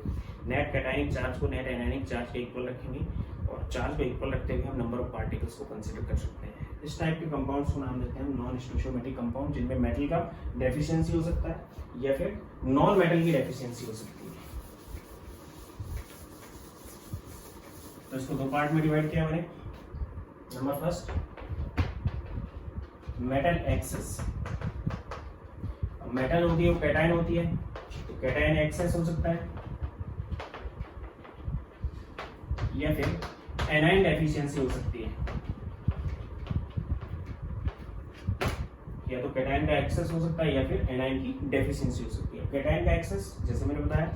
नेट कैटायनिक चार्ज को नेट एनायनिक चार्ज के इक्वल रखेंगे, और चार्ज को इक्वल रखते हुए हम नंबर ऑफ पार्टिकल्स को कंसीडर कर सकते हैं। इस टाइप के कंपाउंड्स को नाम देते हैं नॉन स्टोशियोमेट्रिक कंपाउंड, जिनमें मेटल का डेफिशिएंसी हो सकता है या फिर नॉन मेटल की डेफिशिएंसी हो सकती है। तो इसको दो पार्ट में डिवाइड किया मैंने। Number first, metal access. Metal होती है वो कैटायन होती है, तो कैटायन एक्सेस हो सकता है या फिर एनाइन डेफिशिएंसी हो सकती है, या तो कैटायन का एक्सेस हो सकता है या फिर एनाइन की डेफिशिएंसी हो सकती है। कैटायन का एक्सेस जैसे मैंने बताया,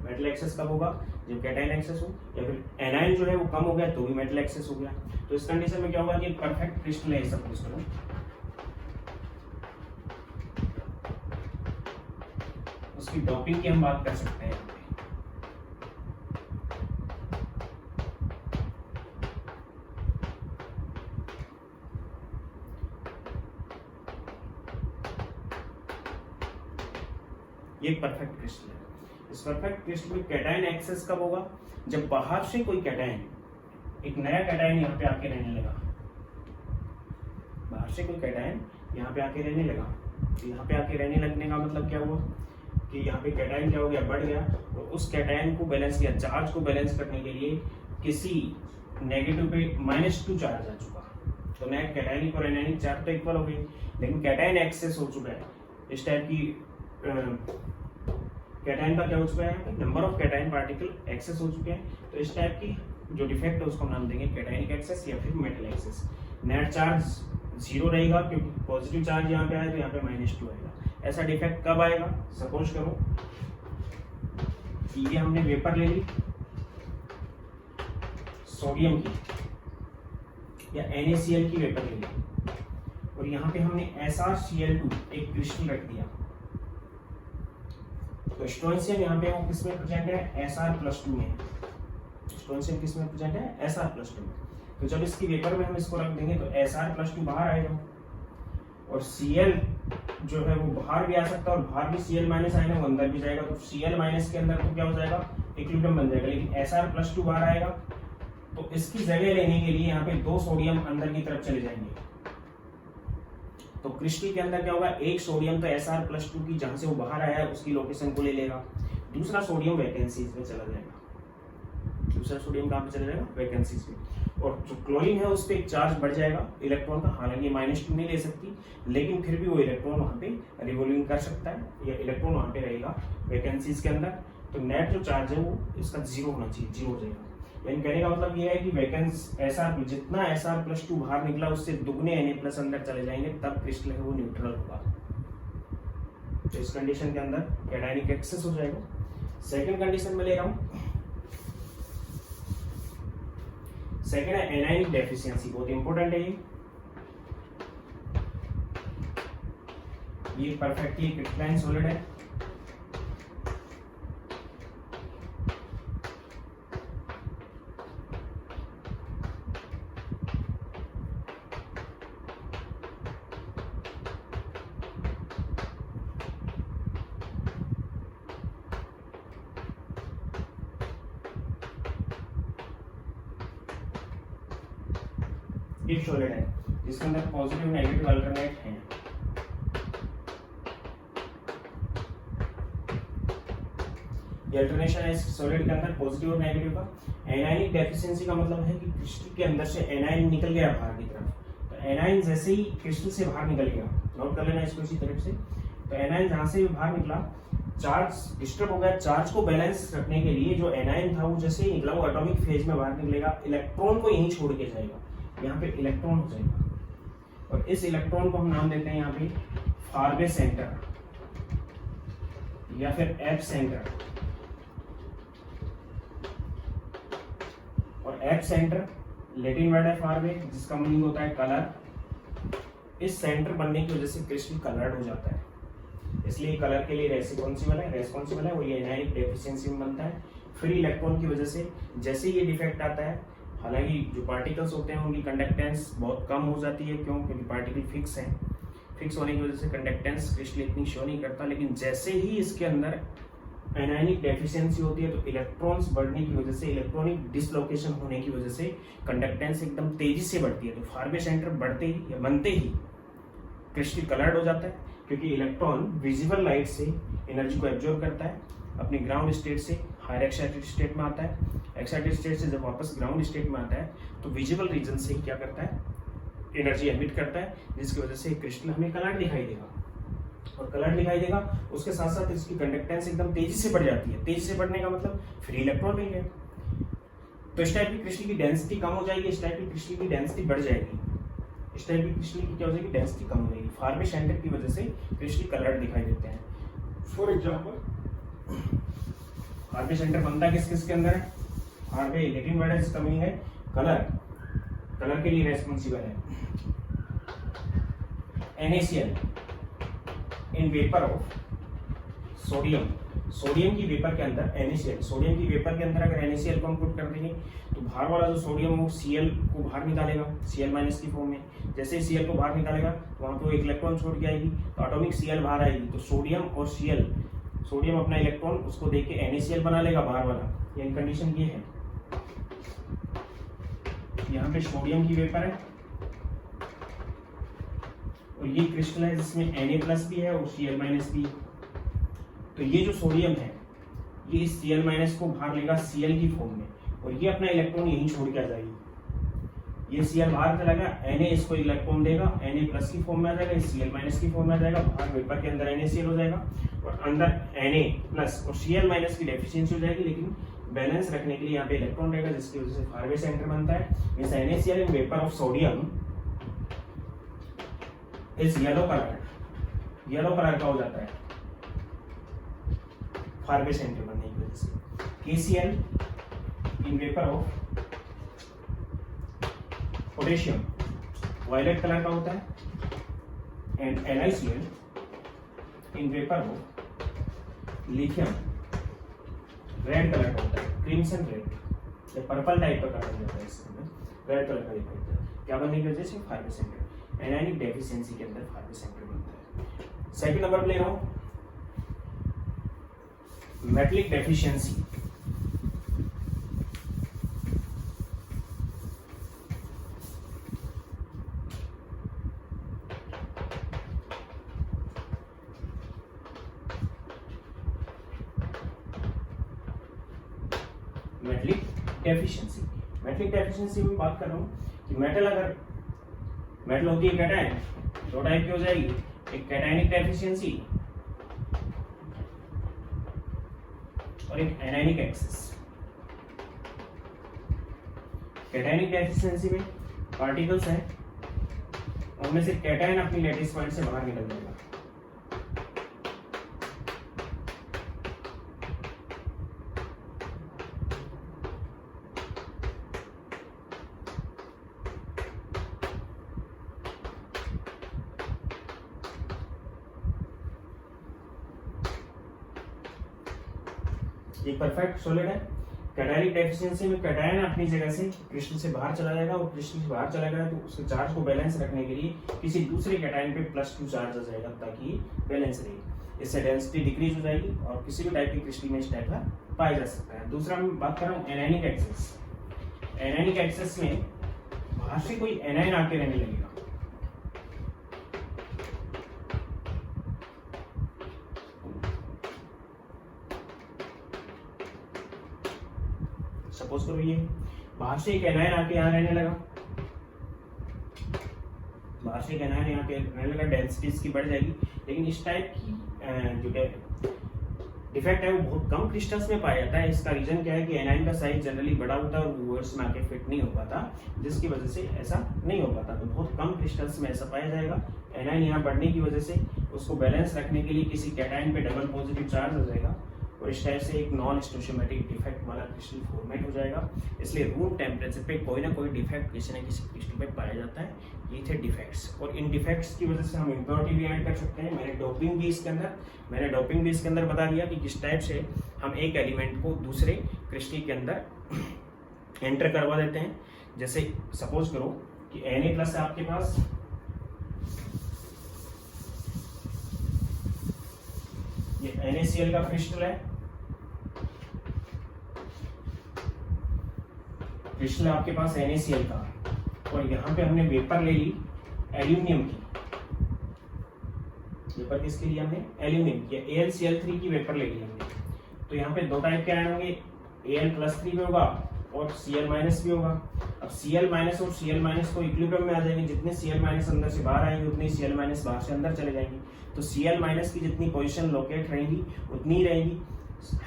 मेटल एक्सेस कब होगा, जब कैटायन एक्सेस हो, या फिर एनाइन जो है वो कम हो गया तो भी मेटल एक्सेस हो गया। तो इस कंडीशन में क्या होगा कि परफेक्ट क्रिस्टल है सब क्रिस्टल, उसकी डोपिंग की हम बात कर सकते हैं। ये परफेक्ट क्रिस्टल है। इस परफेक्ट क्रिस्टल में कैटायन एक्सेस कब होगा, जब बाहर से कोई कैटायन, एक नया कैटायन यहाँ पे आके रहने लगा, बाहर से कोई कैटायन यहाँ पे आके रहने लगा। तो यहाँ पे आके रहने लगने का मतलब क्या हुआ कि यहाँ पे कैटायन क्या हो गया, बढ़ गया, और उस कैटायन को बैलेंस किया, चार्ज को बैलेंस करने के लिए किसी नेगेटिव पे -2 चार्ज आ चुका, तो नेट कैटायनिक और एनायनिक चार्ज तो इक्वल हो गई, लेकिन कैटायन एक्सेस हो चुका है। इस टाइप की कैटायन का क्या हो चुका है, number of cation particle excess हो चुके हैं। तो इस टाइप की जो डिफेक्ट है उसको हम नाम देंगे कैटायनिक एक्सेस या फिर मेटल एक्सेस। नेट चार्ज 0 रहेगा क्योंकि पॉजिटिव चार्ज यहाँ पे आया तो यहाँ पे -2 आएगा। ऐसा डिफेक्ट कब आएगा, सपोज करो कि ये हमने वेपर ले ली सोडियम की या NaCl की वेपर ले ली, और यहाँ पे हमने SrCl2 एक क्रिस्टल रख दिया, तो स्ट्रोंशियम यहाँ पे वो किसमें प्रेजेंट है, Sr+2 में। स्ट्रोंशियम किसमें प्रेजेंट है, Sr+2 में। तो जब इसकी वेपर में हम इसको रख देंगे तो Sr+2 बाहर आएगा, और Cl जो है वो बाहर भी आ सकता है, और बाहर भी Cl- आएगा, वो अंदर भी जाएगा, तो Cl- के अंदर तो क्या हो जाएगा, इक्विलिब्रियम बन जाएगा। लेकिन Sr+2 बाहर आएगा तो इसकी जगह लेने के लिए यहाँ पे 2 सोडियम अंदर की तरफ चले जाएंगे। तो क्रिस्टल के अंदर क्या होगा, एक सोडियम तो Sr+2 की जहां से वो बाहर आया है उसकी लोकेशन को ले लेगा, दूसरा सोडियम वैकेंसीज में चला जाएगा, दूसरा सोडियम कहाँ पे चला जाएगा, वैकेंसीज में। और जो क्लोरीन है उस पर एक चार्ज बढ़ जाएगा इलेक्ट्रॉन का, हालांकि -2 नहीं ले सकती, लेकिन फिर भी वो इलेक्ट्रॉन वहां पे रिवॉल्विंग कर सकता है, या इलेक्ट्रॉन वहां पे रहेगा वैकेंसीज के अंदर। तो नेट जो चार्ज है वो इसका 0 होना चाहिए, 0 हो जाएगा। यानी कहने का मतलब ये है कि जितना Sr+2 बाहर निकला उससे दुगने Na+ अंदर चले जाएंगे, तब क्रिस्टल है वो न्यूट्रल होगा। तो इस कंडीशन के अंदर कैटायनिक एक्सेस हो जाएगा। सेकंड कंडीशन में ले रहा हूं, सेकंड है एनायनिक डेफिशिएंसी, बहुत इंपॉर्टेंट है ये परफेक्टली क्रिस्टलाइन सॉलिड है, एक सॉलिड है जिसके अंदर पॉजिटिव नेगेटिव अल्टरनेट है। ये अल्टरनेशन है इस सॉलिड के अंदर पॉजिटिव और नेगेटिव का। एनायनिक डेफिशिएंसी का मतलब है कि क्रिस्टल के अंदर से एनायन निकल गया बाहर की तरफ। तो एनायन जैसे ही क्रिस्टल से बाहर निकल गया, नोट कर लेना इसको इसी तरफ से। तो एनायन जहां से बाहर निकला, चार्ज डिस्टर्ब हो गया। चार्ज को बैलेंस रखने के लिए जो एनायन था वो जैसे ही निकला, वो एटॉमिक फेज में बाहर निकलेगा, इलेक्ट्रॉन को यहीं छोड़ के जाएगा, यहाँ पे इलेक्ट्रॉन हो जाएगा। और इस इलेक्ट्रॉन को हम नाम देते हैं यहाँ पे फारवे सेंटर या फिर एप सेंटर। और एप सेंटर लैटिन वर्ड है फारवे, जिसका मीनिंग होता है कलर। इस सेंटर बनने की वजह से क्रिस्टल कलर्ड हो जाता है, इसलिए कलर के लिए रेस्पॉन्सिबल है वो ये एनायनिक डेफिशिएंसी में बनता है। फ्री इलेक्ट्रॉन की वजह से जैसे ये डिफेक्ट आता है, हालांकि जो पार्टिकल्स होते हैं उनकी कंडक्टेंस बहुत कम हो जाती है, क्यों? क्योंकि पार्टिकल फिक्स है। फिक्स होने की वजह से कंडक्टेंस क्रिस्टल इतनी शो नहीं करता। लेकिन जैसे ही इसके अंदर एनायनिक डेफिशिएंसी होती है तो इलेक्ट्रॉन्स बढ़ने की वजह से, इलेक्ट्रॉनिक डिसलोकेशन होने की वजह से कंडक्टेंस एकदम तेजी से बढ़ती है। तो फारवे सेंटर बढ़ते ही या बनते ही क्रिस्टल कलर्ड हो जाता है, क्योंकि इलेक्ट्रॉन विजिबल लाइट से एनर्जी को एब्जॉर्ब करता है, अपनी ग्राउंड स्टेट से हायर एक्साइटेड स्टेट में आता है। एक्साइटेड स्टेट से जब वापस ग्राउंड स्टेट में आता है तो विजिबल रीजन से क्या करता है, एनर्जी एमिट करता है, जिसकी वजह से क्रिस्टल हमें कलर्ड दिखाई देगा। और कलर दिखाई देगा, उसके साथ साथ इसकी कंडक्टेंस एकदम तेजी से बढ़ जाती है। तेजी से बढ़ने का मतलब फ्री इलेक्ट्रॉन मिल गए। तो इस टाइप की क्रिस्टल की डेंसिटी कम हो जाएगी, इस टाइप की क्रिस्टल की डेंसिटी बढ़ जाएगी। इस टाइप की क्रिस्टल की क्या हो जाएगी, डेंसिटी कम हो जाएगी। फारवे सेंटर की वजह से क्रिस्टल कलर्ड दिखाई देते हैं। फॉर एग्जाम्पल फारवे सेंटर बनता किस किस के अंदर है? फारवे लैटिन वर्ड है जिसका मीनिंग है कलर। कलर के लिए रेस्पॉन्सिबल है NaCl in vapour of sodium. Sodium की वेपर के अंदर NaCl, सोडियम की वेपर के अंदर अगर NaCl को हम पुट कर देंगे तो बाहर वाला जो सोडियम है वो Cl को बाहर निकालेगा, Cl माइनस की फॉर्म में। जैसे ही Cl को बाहर निकालेगा तो वहां पे एक इलेक्ट्रॉन छोड़ के आएगी, तो एटॉमिक Cl बाहर आएगी। तो सोडियम और Cl, सोडियम अपना इलेक्ट्रॉन उसको देके NaCl बना लेगा बाहर वाला। ये कंडीशन ये है। यहाँ पे सोडियम की वेपर है और ये क्रिस्टल है जिसमें Na+ भी है और Cl- भी है। तो ये जो सोडियम है ये इस Cl- को बाहर लेगा Cl की फॉर्म में, और ये अपना इलेक्ट्रॉन यहीं छोड़ के आ जाएगी। ये Cl बाहर चला गया, Na इसको इलेक्ट्रॉन देगा, Na+ की फॉर्म में आ जाएगा, इस Cl- की फॉर्म में आ जाएगा, बाहर वेपर के अंदर NaCl हो जाएगा और अंदर Na+ और Cl- की डेफिशिएंसी हो जाएगी। लेकिन बैलेंस रखने के लिए यहाँ पे इलेक्ट्रॉन रहेगा, जिसकी वजह से फारवे सेंटर बनता है। Means NaCl in vapour of sodium is yellow colour. Yellow colour का हो जाता है फारवे सेंटर बनने की वजह से। KCl in vapour of potassium violet colour का होता है, and NiCl in vapour of lithium red colour का होता है, क्रिम्सन रेड या पर्पल टाइप का कलर होता है, इसमें रेड कलर का दिखाई देता है। क्या बनने की वजह से? फारवे सेंटर। एनायनिक डेफिशिएंसी के अंदर फारवे सेंटर बनता है। सेकंड नंबर पे ले रहा हूं metallic deficiency. Metallic deficiency, metallic deficiency में बात कर रहा हूं कि मेटल, अगर मेटल होती है कैटायन, दो टाइप की हो जाएगी, एक कैटायनिक डेफिशिएंसी और एक एनायनिक एक्सेस। कैटायनिक डेफिशिएंसी में पार्टिकल्स हैं, उनमें से कैटायन अपनी लैटिस पॉइंट से बाहर निकल जाएगा। एक परफेक्ट सॉलिड है। कैटायनिक डेफिशिएंसी में कैटायन अपनी जगह से क्रिस्टल से बाहर चला जाएगा, और क्रिस्टल से बाहर चला गया तो उसके चार्ज को बैलेंस रखने के लिए किसी दूसरे कैटायन पे +2 चार्ज आ जाएगा ताकि बैलेंस रहे। इससे डेंसिटी डिक्रीज हो जाएगी और किसी भी टाइप की क्रिस्टल में इस टाइप का पाया जा सकता है। दूसरा मैं बात कर रहा हूँ एनायनिक एक्सेस। एनायनिक एक्सेस में बाहर से कोई एनायन आके रहने लगेगा, सपोज करो ये बाहर से एक एनायन आके यहाँ रहने लगा, बाहर से एक एनायन यहाँ पे रहने लगा, डेंसिटी इसकी बढ़ जाएगी। लेकिन इस टाइप की जो डिफेक्ट है वो बहुत कम क्रिस्टल्स में पाया जाता है। इसका रीजन क्या है कि एनायन का साइज जनरली बड़ा होता है और व्यूअर्स में आके फिट नहीं हो पाता, जिसकी वजह से ऐसा नहीं हो पाता। तो बहुत कम क्रिस्टल्स में ऐसा पाया जाएगा। एनायन यहाँ बढ़ने की वजह से उसको बैलेंस रखने के लिए किसी कैटायन पे डबल पॉजिटिव चार्ज हो जाएगा और इस टाइप से एक नॉन स्टोशियोमेट्रिक डिफेक्ट वाला क्रिस्टल फॉर्मेट हो जाएगा। इसलिए रूम टेम्परेचर पे कोई ना कोई डिफेक्ट किसी न किसी क्रिस्टल पे पाया जाता है। ये थे डिफेक्ट्स, और इन डिफेक्ट्स की वजह से हम इम्प्योरिटी भी ऐड कर सकते हैं। मैंने डोपिंग भी इसके अंदर बता दिया कि किस टाइप से हम एक एलिमेंट को दूसरे क्रिस्टल के अंदर एंटर करवा देते हैं। जैसे सपोज करो कि Na+ है आपके पास, ये NaCl का क्रिस्टल है, क्रिस्टल आपके पास NaCl का, और यहाँ पे हमने वेपर ले ली एल्यूमिनियम की। वेपर किसके लिए हमने? एल्यूमिनियम की, AlCl3 की वेपर ले ली हमने। तो यहाँ पे दो टाइप के आयन होंगे, Al+3 भी होगा और Cl- भी होगा। अब Cl- और Cl- को इक्विलिब्रियम में आ जाएंगे, जितने Cl- अंदर से बाहर आएंगे उतने Cl- बाहर से अंदर चले जाएंगे। तो Cl- की जितनी पोजीशन लोकेट रहेंगी उतनी ही रहेगी।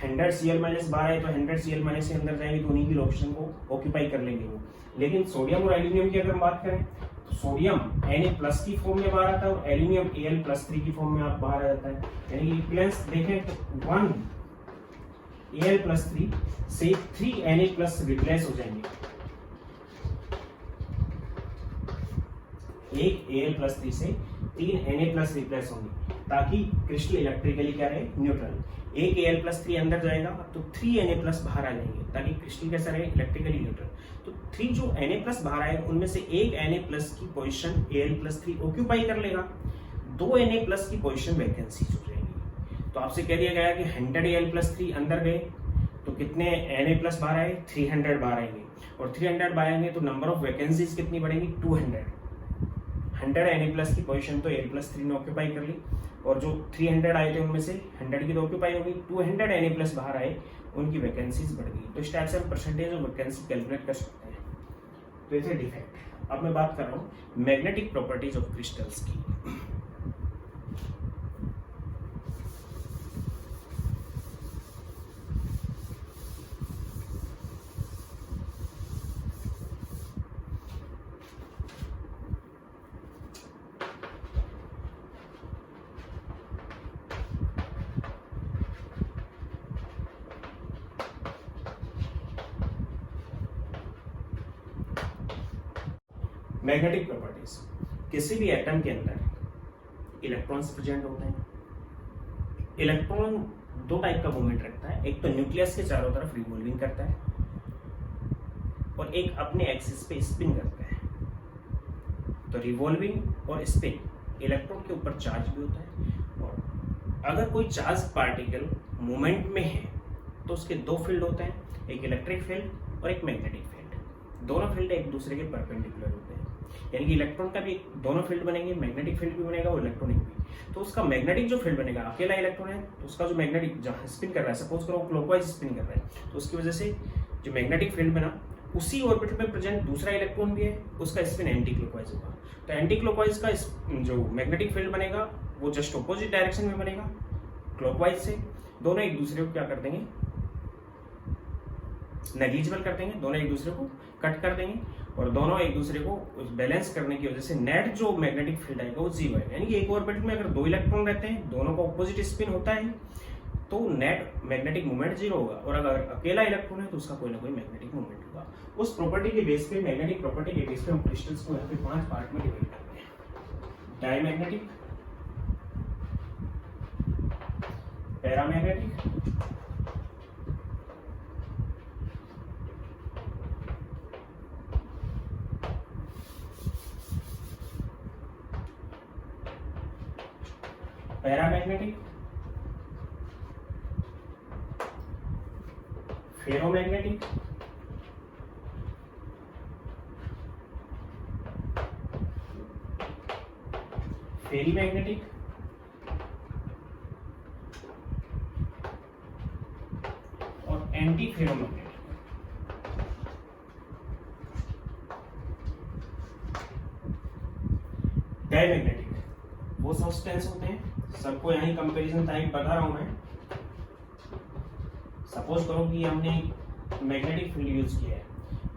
100 Cl- बाहर आए तो 100 Cl- से अंदर जाएंगे तो उन्हीं की लोकेशन को ऑक्यूपाई कर लेंगे वो। लेकिन सोडियम और एल्यूमिनियम की अगर हम बात करें तो सोडियम Na+ की फॉर्म में बाहर आता है और एल्यूमिनियम Al+3 की फॉर्म में आप बाहर आ जाता है। यानी कि इक्विवेलेंस देखें तो 1 Al+3 से 3 Na+ रिप्लेस हो जाएंगे। एक Al+3 से 3 Na+ रिप्लेस होंगे ताकि क्रिस्टल इलेक्ट्रिकली क्या रहे? न्यूट्रल। एक Al+3 अंदर जाएगा तो 3 Na+ बाहर आ जाएंगे ताकि क्रिस्टल कैसा रहे? Electrically neutral. तो 3 जो Na+ बाहर आए उनमें से एक Na+ की पोजीशन Al+3 ऑक्यूपाई कर लेगा, 2 Na+ की पोजीशन वैकेंसी हो जाएगी। तो आपसे कह दिया गया कि 100 Al+3 अंदर गए तो कितने Na+ बाहर आए? 300 बाहर आएंगे, और 300 बाहर आएंगे तो नंबर ऑफ वैकेंसीज कितनी बढ़ेंगी? 200। 100 Na+ की पोजीशन तो Al+3 ने ऑक्यूपाई कर ली, और जो 300 आए थे उनमें से 100 की तो ऑक्यूपाई हो गई, 200 Na+ बाहर आए, उनकी वैकेंसीज बढ़ गई। तो इस टाइप से हम परसेंटेज ऑफ वैकेंसी कैलकुलेट कर सकते हैं। तो ये थे डिफेक्ट। अब मैं बात कर रहा हूँ मैग्नेटिक प्रॉपर्टीज ऑफ क्रिस्टल्स की। मैग्नेटिक प्रॉपर्टीज, किसी भी एटम के अंदर इलेक्ट्रॉन्स प्रेजेंट होते हैं। इलेक्ट्रॉन दो टाइप का मूवमेंट रखता है, एक तो न्यूक्लियस के चारों तरफ रिवॉल्विंग करता है और एक अपने एक्सिस पे स्पिन करता है। तो रिवॉल्विंग और स्पिन, इलेक्ट्रॉन के ऊपर चार्ज भी होता है, और अगर कोई चार्ज पार्टिकल मूवमेंट में है तो उसके दो फील्ड होते हैं, एक इलेक्ट्रिक फील्ड और एक मैग्नेटिक फील्ड। दोनों फील्ड एक दूसरे के परपेंडिकुलर होते हैं, यानी कि इलेक्ट्रॉन का भी दोनों फील्ड बनेंगे, मैग्नेटिक फील्ड भी बनेगा और इलेक्ट्रॉनिक भी। तो उसका मैग्नेटिक जो फील्ड बनेगा, अकेला इलेक्ट्रॉन है तो उसका जो मैग्नेटिक जहाँ स्पिन कर रहा है, सपोज करो क्लॉकवाइज स्पिन कर रहा है, तो उसकी वजह से जो मैग्नेटिक फील्ड बना उसी ऑर्बिट में प्रेजेंट दूसरा इलेक्ट्रॉन भी है, उसका स्पिन एंटी क्लॉकवाइज होगा। तो एंटी क्लॉकवाइज का जो मैग्नेटिक फील्ड बनेगा वो जस्ट ऑपोजिट डायरेक्शन में बनेगा क्लॉकवाइज से। दोनों एक दूसरे को क्या कर देंगे? नेग्लिजिबल कर देंगे, दोनों एक दूसरे को कट कर देंगे, और दोनों एक दूसरे को बैलेंस करने की वजह से नेट जो मैग्नेटिक फील्ड आएगा वो जीरो है। यानी कि एक ऑर्बिट में अगर दो इलेक्ट्रॉन रहते हैं, दोनों का ऑपोजिट स्पिन होता है, तो नेट मैग्नेटिक मूवमेंट जीरो होगा, और अगर अकेला इलेक्ट्रॉन है तो उसका कोई ना कोई मैग्नेटिक मूवमेंट होगा। उस प्रॉपर्टी के बेस पे, मैग्नेटिक प्रॉपर्टी के बेस पे हम क्रिस्टल्स को यहाँ पे 5 पार्ट में डिवाइड करते हैं। डायमैग्नेटिक, पैरामैग्नेटिक, पैरामैग्नेटिक, फेरोमैग्नेटिक, फेरी मैग्नेटिक और एंटी फेरोमैग्नेटिक। डायमैग्नेटिक वो सब्सटेंस होते हैं, सबको यहीं कंपैरिजन टाइप बता रहा हूं मैं। सपोज करो कि हमने मैग्नेटिक फील्ड यूज किया है,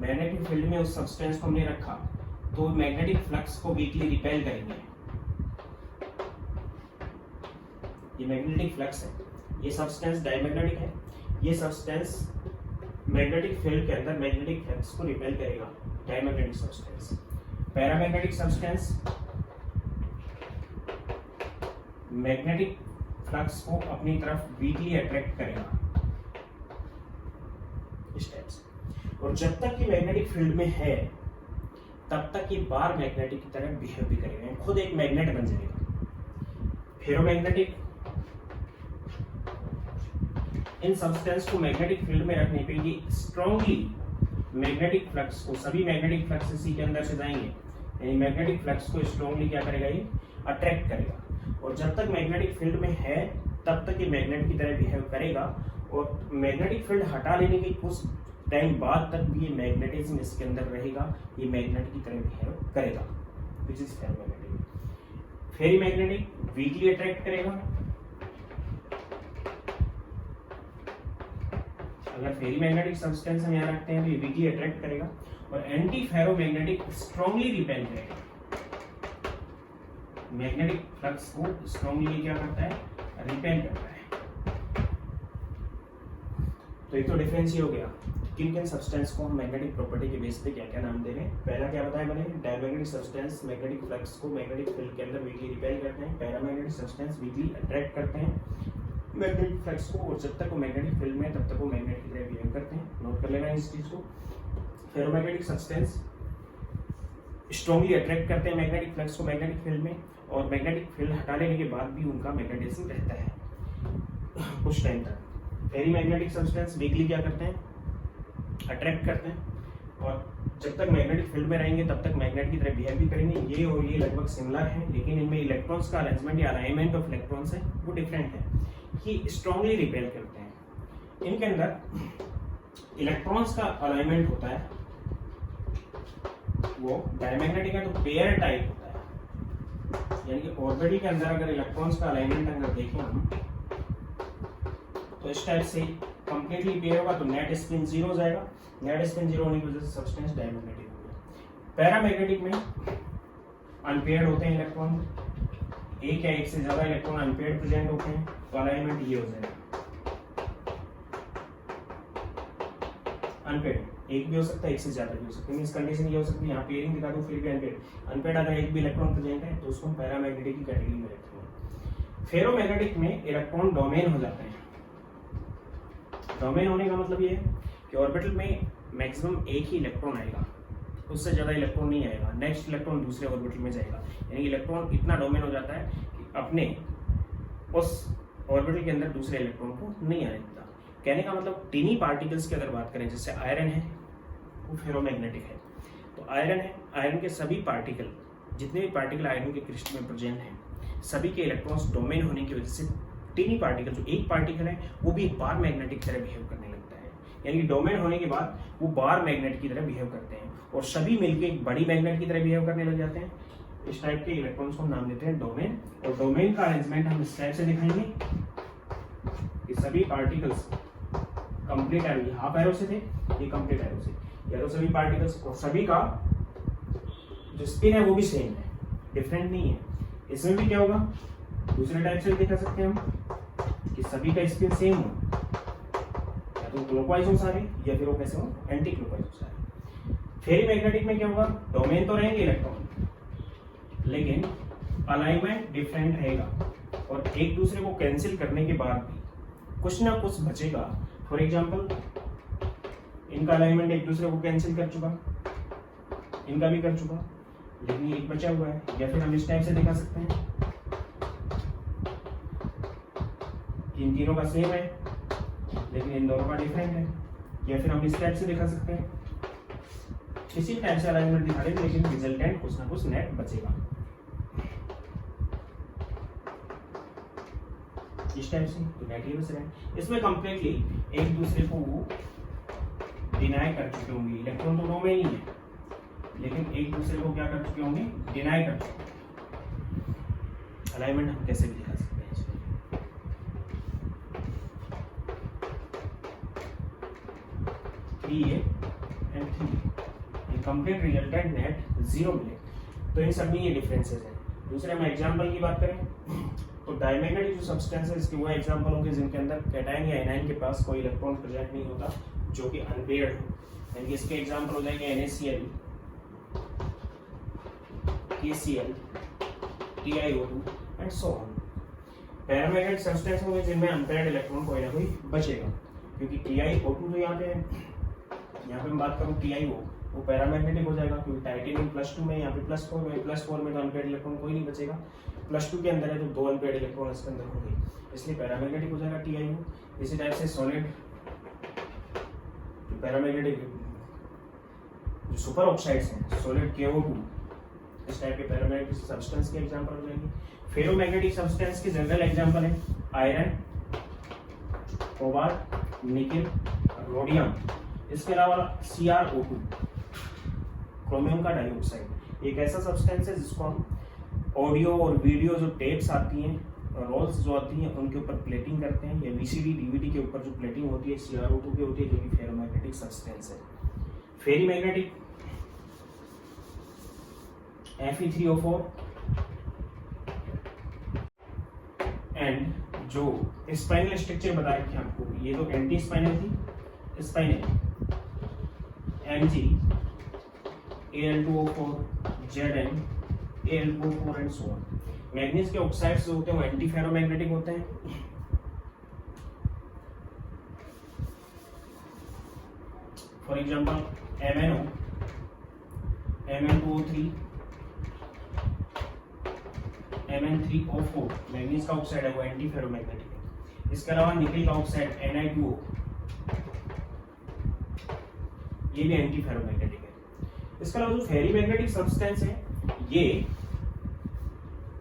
मैग्नेटिक फील्ड में उस सब्सटेंस को हमने रखा तो मैग्नेटिक फ्लक्स को वीकली रिपेल करेंगे। ये मैग्नेटिक फ्लक्स है, ये सब्सटेंस डायमैग्नेटिक है, ये सब्सटेंस मैग्नेटिक फील्ड के अंदर मैग्नेटिक फ्लक्स को रिपेल करेगा, diamagnetic substance. Paramagnetic substance magnetic flux को अपनी तरफ वीकली अट्रैक्ट करेगा, इस टाइप से। और जब तक ये मैग्नेटिक फील्ड में है तब तक ये बार मैग्नेटिक की तरह बिहेव भी करेगा, खुद एक मैग्नेट बन जाएगा। फेरोमैग्नेटिक इन सब्सटेंस को मैग्नेटिक फील्ड में रखने पे ये स्ट्रांगली मैग्नेटिक फ्लक्स को, सभी मैग्नेटिक फ्लक्स इसी के अंदर से जाएंगे, यानी मैग्नेटिक फ्लक्स को स्ट्रांगली क्या करेगा, ये अट्रैक्ट करेगा। और जब तक मैग्नेटिक फील्ड में है तब तक ये मैग्नेट की तरह बिहेव करेगा, और मैग्नेटिक फील्ड हटा लेने के कुछ टाइम बाद तक भी ये मैग्नेटिज्म इसके अंदर रहेगा, ये मैग्नेट की तरह बिहेव करेगा, which is ferromagnetic. Ferrimagnetic weakly attract करेगा, अगर फेरीमैग्नेटिक सब्सटेंस हम यहाँ रखते हैं तो ये वीकली अट्रैक्ट करेगा। और एंटी फेरोमैग्नेटिक स्ट्रांगली रिपेल करेगा, मैग्नेटिक फ्लक्स को स्ट्रांगली क्या करता है, रिपेल करता है। तो एक तो डिफरेंस ये हो गया किन किन सब्सटेंस को हम मैग्नेटिक प्रॉपर्टी के बेस पे क्या क्या नाम दे रहे हैं। पहला क्या बताया मैंने, डायमैग्नेटिक सब्सटेंस मैग्नेटिक फ्लक्स को मैग्नेटिक फील्ड के अंदर वीकली रिपेल करते हैं, पैरामैग्नेटिक सब्सटेंस वीकली अट्रैक्ट करते हैं मैग्नेटिक फ्लक्स को, और जब तक वो मैग्नेटिक फील्ड में तब तक वो मैग्नेट की तरह बिहेव करते हैं। नोट कर लेना इस चीज को। फेरोमैग्नेटिक सब्सटेंस स्ट्रांगली अट्रैक्ट करते हैं मैग्नेटिक फ्लक्स को मैग्नेटिक फील्ड में, और मैग्नेटिक फील्ड हटा लेने के बाद भी उनका मैग्नेटिज्म रहता है कुछ टाइम तक। फेरीमैग्नेटिक सब्सटेंस वीकली क्या करते हैं, अट्रैक्ट करते हैं, और जब तक मैग्नेटिक फील्ड में रहेंगे तब तक मैग्नेट की तरह बिहेव भी करेंगे। ये और ये लगभग सिमिलर है, लेकिन इनमें इलेक्ट्रॉन्स का अरेंजमेंट या अलाइनमेंट ऑफ इलेक्ट्रॉन्स है वो डिफरेंट है, कि स्ट्रांगली रिपेल करते हैं। इनके अंदर इलेक्ट्रॉन्स का अलाइनमेंट होता है, वो डायमैग्नेटिक है तो पेयर टाइप होता है, यानी कि ऑर्बिटल के अंदर अगर इलेक्ट्रॉन्स का अलाइनमेंट अगर देखें हम तो इस टाइप से कंप्लीटली पेयर होगा तो नेट स्पिन 0 हो जाएगा। नेट स्पिन 0 होने की वजह से सब्सटेंस डायमैग्नेटिक हो गया। पैरामैग्नेटिक में अनपेयर्ड होते हैं इलेक्ट्रॉन, एक या एक से ज्यादा इलेक्ट्रॉन अनपेयर्ड प्रेजेंट होते हैं, तो अलाइनमेंट ये हो जाएगा। अनपेयर्ड एक भी हो सकता है, एक से ज्यादा भी हो सकता है, मींस कंडीशन ये हो सकती है यहाँ पेयरिंग दिखा दूं फिर भी अनपेयर्ड। अनपेयर्ड अगर एक भी इलेक्ट्रॉन प्रेजेंट है तो उसको हम पैरामैग्नेटिक की कैटेगरी में रखते हैं। फेरोमैग्नेटिक में इलेक्ट्रॉन डोमेन हो जाते हैं। डोमेन होने का मतलब ये है कि ऑर्बिटल में मैक्सिमम एक ही इलेक्ट्रॉन आएगा, उससे ज्यादा इलेक्ट्रॉन नहीं आएगा, नेक्स्ट इलेक्ट्रॉन दूसरे ऑर्बिटल में जाएगा, यानी इलेक्ट्रॉन इतना डोमेन हो जाता है कि अपने उस ऑर्बिटल के अंदर दूसरे इलेक्ट्रॉन को नहीं आने देता। कहने का मतलब टीनी पार्टिकल्स की अगर बात करें, जैसे आयरन है वो फेरोमैग्नेटिक है, तो आयरन है, आयरन के सभी पार्टिकल, जितने भी पार्टिकल आयरन के क्रिस्टल में प्रेजेंट हैं, सभी के इलेक्ट्रॉन्स डोमेन होने की वजह से टीनी पार्टिकल, जो एक पार्टिकल है वो भी एक बार मैग्नेटिक की तरह बिहेव करने लगता है, यानी कि डोमेन होने के बाद वो बार मैग्नेट की तरह बिहेव करते हैं, और सभी मिलके एक बड़ी मैग्नेट की तरह बिहेव करने लग जाते हैं। इस टाइप के इलेक्ट्रॉन्स को हम नाम देते हैं डोमेन। और डोमेन का अरेंजमेंट हम इस टाइप से दिखाएंगे कि सभी particles complete arrow, half arrow से थे, ये कंप्लीट एरो से, या तो सभी पार्टिकल्स, और सभी का जो स्पिन है वो भी सेम है, डिफरेंट नहीं है। इसमें भी क्या होगा, दूसरे टाइप से दिखा सकते हैं हम कि सभी का स्पिन सेम हो, या तो क्लॉकवाइज हो सारे, या फिर वो कैसे हो, एंटी क्लॉकवाइज हो सारे। फेरीमैग्नेटिक में क्या होगा, डोमेन तो रहेंगे इलेक्ट्रॉन, लेकिन अलाइनमेंट डिफरेंट रहेगा, और एक दूसरे को कैंसिल करने के बाद भी कुछ ना कुछ बचेगा। फॉर एग्जाम्पल इनका अलाइनमेंट एक दूसरे को कैंसिल कर चुका, इनका भी कर चुका, लेकिन एक बचा हुआ है। या फिर हम इस टाइप से दिखा सकते हैं, इन तीनों का सेम है लेकिन इन दोनों का डिफरेंट है। या फिर हम इस टाइप से दिखा सकते हैं, इसी टाइप से अलाइनमेंट दिखा रहे हैं, लेकिन रिजल्टेंट कुछ ना कुछ नेट बचेगा। इस टाइप से, तो नेगेटिव से रहें। इसमें कंप्लीटली एक दूसरे को वो डिनाई कर चुके होंगे, इलेक्ट्रॉन तो नो में ही है लेकिन एक दूसरे को क्या कर चुके होंगे, डिनाई कर चुके होंगे। अलाइनमेंट हम कैसे भी दिखा सकते हैं इसमें, 3A and 3A, complete resultant net 0 मिले। तो इन सब में ये डिफरेंसेस हैं। दूसरे हम एग्जाम्पल की बात करें तो डायमैग्नेटिक जो सब्सटेंस है इसके वो एग्जाम्पल होंगे जिनके अंदर कैटायन या एनायन के पास कोई इलेक्ट्रॉन प्रेजेंट नहीं होता जो कि अनपेयर्ड हो, यानी कि इसके एग्जाम्पल हो जाएंगे NaCl, KCl, TiO2 and so on. Paramagnetic substance होंगे जिनमें अनपेयर्ड इलेक्ट्रॉन कोई ना कोई बचेगा, क्योंकि TiO2 तो यहाँ पे मैं बात करूँ TiO वो पैरामैग्नेटिक हो जाएगा, क्योंकि टाइटेनियम +2 में, यहाँ पे +4 में, +4 में तो अनपेयर्ड इलेक्ट्रॉन कोई नहीं बचेगा, +2 के अंदर है तो 2 अनपेयर्ड इलेक्ट्रॉन इसके अंदर होंगे, इसलिए पैरामैग्नेटिक हो जाएगा TiO। इसी टाइप से सॉलिड जो पैरामैग्नेटिक जो सुपर ऑक्साइड्स हैं, सॉलिड KO2, इस टाइप के पैरामैग्नेटिक सब्सटेंस के एग्जांपल हो जाएंगे। फेरोमैग्नेटिक सब्सटेंस के जनरल एग्जांपल है आयरन, कोबाल्ट, निकेल, रोडियम। इसके अलावा CrO2, क्रोमियम का डाइऑक्साइड, एक ऐसा सब्सटेंस है जिसको हम ऑडियो और वीडियो जो टेप्स आती हैं, रोल्स जो आती हैं, उनके ऊपर प्लेटिंग करते हैं, या VCD DVD के ऊपर जो प्लेटिंग होती है CrO2 की होती है, जो कि फेरोमैग्नेटिक सब्सटेंस है। फेरीमैग्नेटिक Fe3O4 एंड जो स्पाइनल स्ट्रक्चर बता रखे आपको, ये तो एंटी स्पाइनल थी, spinal Mg, Al2O4, Zn, Al2O4 and so on. Manganese के ऑक्साइड्स जो होते हैं वो एंटी फेरोमैग्नेटिक होते हैं। For example MnO, Mn2O3, Mn3O4 manganese का ऑक्साइड है वो एंटी फेरोमैग्नेटिक है। इसके अलावा निकेल का ऑक्साइड Ni2O, ये भी एंटी फेरोमैग्नेटिक है। इसके अलावा जो फेरीमैग्नेटिक सब्सटेंस है ये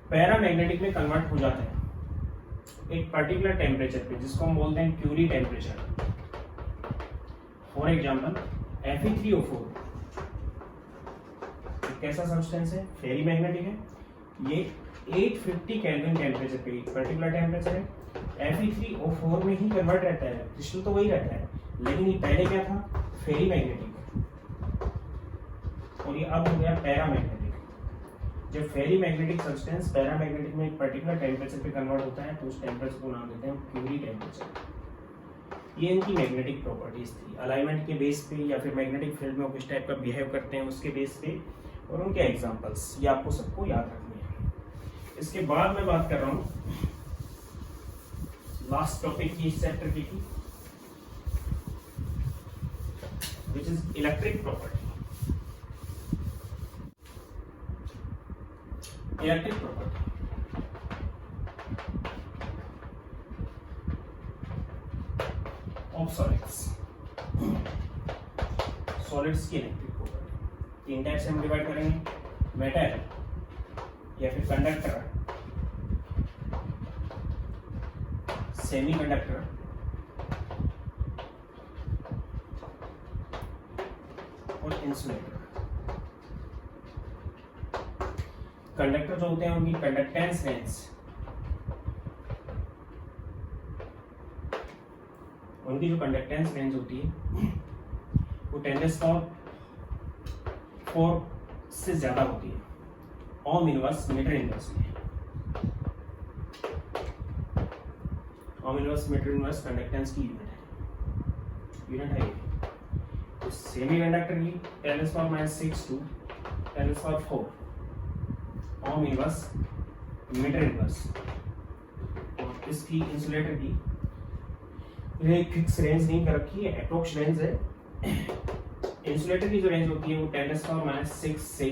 पैरामैग्नेटिक में कन्वर्ट हो जाते हैं एक पर्टिकुलर टेम्परेचर पे, जिसको हम बोलते हैं Curie temperature. For example Fe3O4 कैसा सब्सटेंस है, फेरीमैग्नेटिक है, ये 850 केल्विन टेम्परेचर पे पर्टिकुलर टेम्परेचर है। Fe3O4 में ही कन्वर्ट रहता है, क्रिस्टल तो वही रहता है, लेकिन ये पहले क्या था, फेरीमैग्नेटिक, और ये अब हो गया पैरामैग्नेटिक। जब फेरीमैग्नेटिक सब्सटेंस पैरामैग्नेटिक में एक पर्टिकुलर टेम्परेचर पे कन्वर्ट होता है तो उस टेम्परेचर को नाम देते हैं क्यूरी टेम्परेचर। ये इनकी मैग्नेटिक प्रॉपर्टीज थी, अलाइनमेंट के बेस पे या फिर मैग्नेटिक फील्ड में किस टाइप का बिहेव करते हैं उसके बेस पे, और उनके एग्जांपल्स ये आपको सबको याद रखने हैं। इसके बाद मैं बात कर रहा हूँ लास्ट टॉपिक की इस चैप्टर की, which is electric property. Electric property of solids. Solids की electric property 3 टाइप से हम डिवाइड करेंगे, मेटल या फिर कंडक्टर, सेमी कंडक्टर और इंसुलेटर। कंडक्टर जो होते हैं उनकी कंडक्टेंस रेंज, उनकी जो कंडक्टेंस रेंज होती है वो 10⁴ से ज्यादा होती है, ओम इनवर्स मीटर इनवर्स में। Ohm inverse metre inverse conductance की यूनिट है ये। सेमी कंडक्टर की 10⁻6 to 10⁴ ohm inverse metre inverse, और इसकी इंसुलेटर की एक फिक्स रेंज नहीं कर रखी है, अप्रोक्स रेंज है। इंसुलेटर की जो रेंज होती है वो 10⁻6 से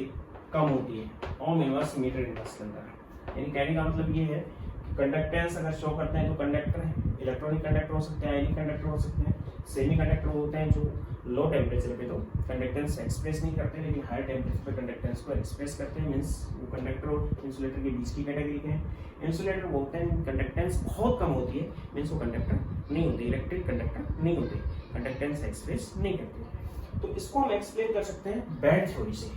कम होती है ओम इनवर्स मीटर इनवर्स के अंदर। यानी कहने का मतलब ये है कि कंडक्टेंस अगर शो करते हैं तो कंडक्टर है, इलेक्ट्रॉनिक कंडक्टर हो सकते हैं, आयनिक कंडक्टर हो सकते हैं, सेमीकंडक्टर होते हैं जो लो टेम्परेचर पे तो कंडक्टेंस एक्सप्रेस नहीं करते, लेकिन हाई टेम्परेचर पे कंडक्टेंस को एक्सप्रेस करते हैं। मीन्स वो कंडक्टर और इंसुलेटर के बीच की कैटेगरी के हैं। इंसुलेटर वो होते हैं कंडक्टेंस बहुत कम होती है, मीन्स वो कंडक्टर नहीं होते, इलेक्ट्रिक कंडक्टर नहीं होते, कंडक्टेंस एक्सप्रेस नहीं करते। तो इसको हम एक्सप्लेन कर सकते हैं बैंड थ्योरी से।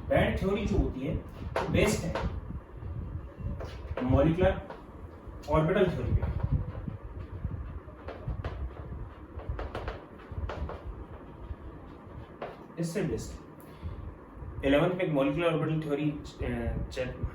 बैंड थ्योरी जो होती है वो बेस्ड है मॉलिक्यूलर ऑर्बिटल थ्योरी पे। इससे बेस्ड 11th में एक मॉलिक्यूलर ऑर्बिटल थ्योरी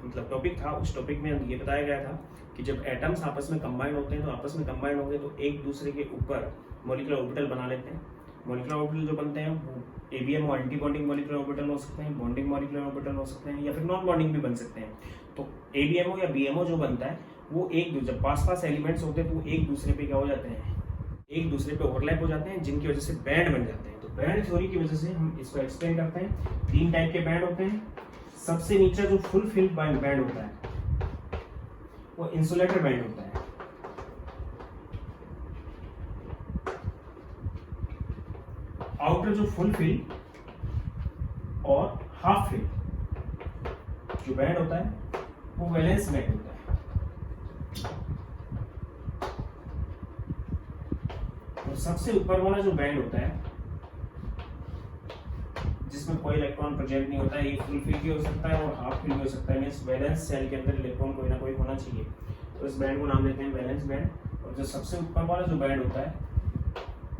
मतलब टॉपिक था। उस टॉपिक में ये बताया गया था कि जब एटम्स आपस में कंबाइन होते हैं तो आपस में कंबाइन होंगे तो एक दूसरे के ऊपर मॉलिक्यूलर ऑर्बिटल बना लेते हैं। मॉलिक्यूलर ऑर्बिटल जो बनते हैं वो एबीएम और एंटी बॉन्डिंग मॉलिक्यूलर ऑर्बिटल हो सकते हैं, बॉन्डिंग मॉलिक्यूलर ऑर्बिटल हो सकते हैं, या फिर नॉन बॉन्डिंग भी बन सकते हैं। तो एबीएमओ या बीएमओ जो बनता है वो जब पास एलिमेंट्स होते हैं तो वो एक दूसरे पे क्या हो जाते हैं, एक दूसरे पे ओवरलैप हो जाते हैं, जिनकी वजह से बैंड बन जाते हैं। तो बैंड थ्योरी की वजह से हम इसको एक्सप्लेन करते हैं। 3 टाइप के बैंड होते हैं। सबसे नीचे जो फुल फिल्ड बैंड होता है वो इंसुलेटर बैंड होता है। आउटर जो फुल फिल्ड और हाफ फिल्ड जो बैंड होता है वो वैलेंस बैंड होता है। और सबसे ऊपर वाला जो बैंड होता है जिसमें कोई इलेक्ट्रॉन प्रेजेंट नहीं होता है, ये फुल फिल्ड भी हो सकता है और हाफ फिल्ड भी हो सकता है। मींस वैलेंस सेल के अंदर इलेक्ट्रॉन कोई ना कोई होना चाहिए, तो इस बैंड को नाम देते हैं वैलेंस बैंड। और जो सबसे ऊपर वाला जो बैंड होता है,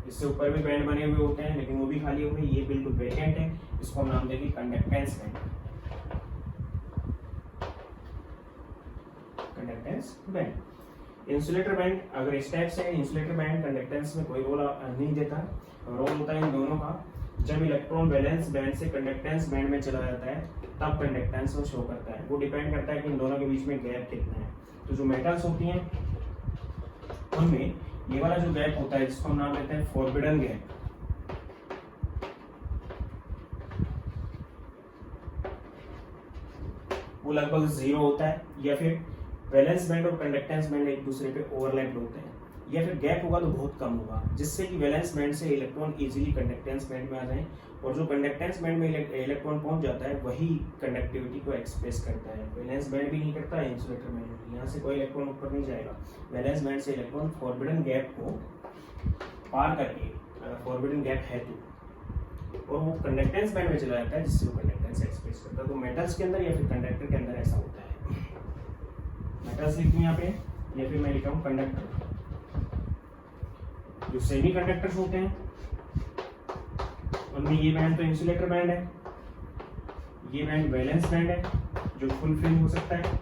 इससे ऊपर भी बैंड बने हुए होते हैं लेकिन वो भी खाली होंगे, ये बिल्कुल वैकेंट है, इसको हम नाम देंगे conductance band. Conductance band. Insulator band अगर इस टाइप से है, इंसुलेटर बैंड कंडक्टेंस में कोई रोल नहीं देता, रोल होता है इन दोनों का। जब इलेक्ट्रॉन वैलेंस बैंड से कंडक्टेंस बैंड में चला जाता है तब कंडक्टेंस वो शो करता है। वो डिपेंड करता है कि इन दोनों के बीच में गैप कितना है। तो जो मेटल्स होती हैं उनमें ये वाला जो गैप होता है जिसको हम नाम देते हैं फॉरबिडन गैप, वो लगभग 0 होता है, या फिर वैलेंस बैंड और कंडक्टेंस बैंड एक दूसरे पे ओवरलैप होते हैं, या फिर गैप होगा तो बहुत कम होगा, जिससे कि वैलेंस बैंड से इलेक्ट्रॉन इजीली कंडक्टेंस बैंड में आ जाए। और जो कंडक्टेंस बैंड में इलेक्ट्रॉन पहुंच जाता है वही कंडक्टिविटी को एक्सप्रेस करता है। वैलेंस बैंड भी नहीं करता है, इंसुलेटर बैंड, यहाँ से कोई इलेक्ट्रॉन ऊपर नहीं जाएगा। वैलेंस बैंड से इलेक्ट्रॉन फॉरबिडन गैप को पार करके, अगर फॉरबिडन गैप है तो, और वो कंडक्टेंस बैंड में चला जाता है जिससे वो कंडक्टेंस एक्सप्रेस करता है। तो मेटल्स के अंदर या फिर कंडक्टर के अंदर ऐसा होता है। मेटल्स लिखते हैं यहाँ पे, या फिर मैं लिखा हूँ कंडक्टर। जो सेमी कंडक्टर्स होते हैं उनमें ये बैंड तो इंसुलेटर बैंड है, ये बैंड वैलेंस बैंड है जो फुल फिल हो सकता है,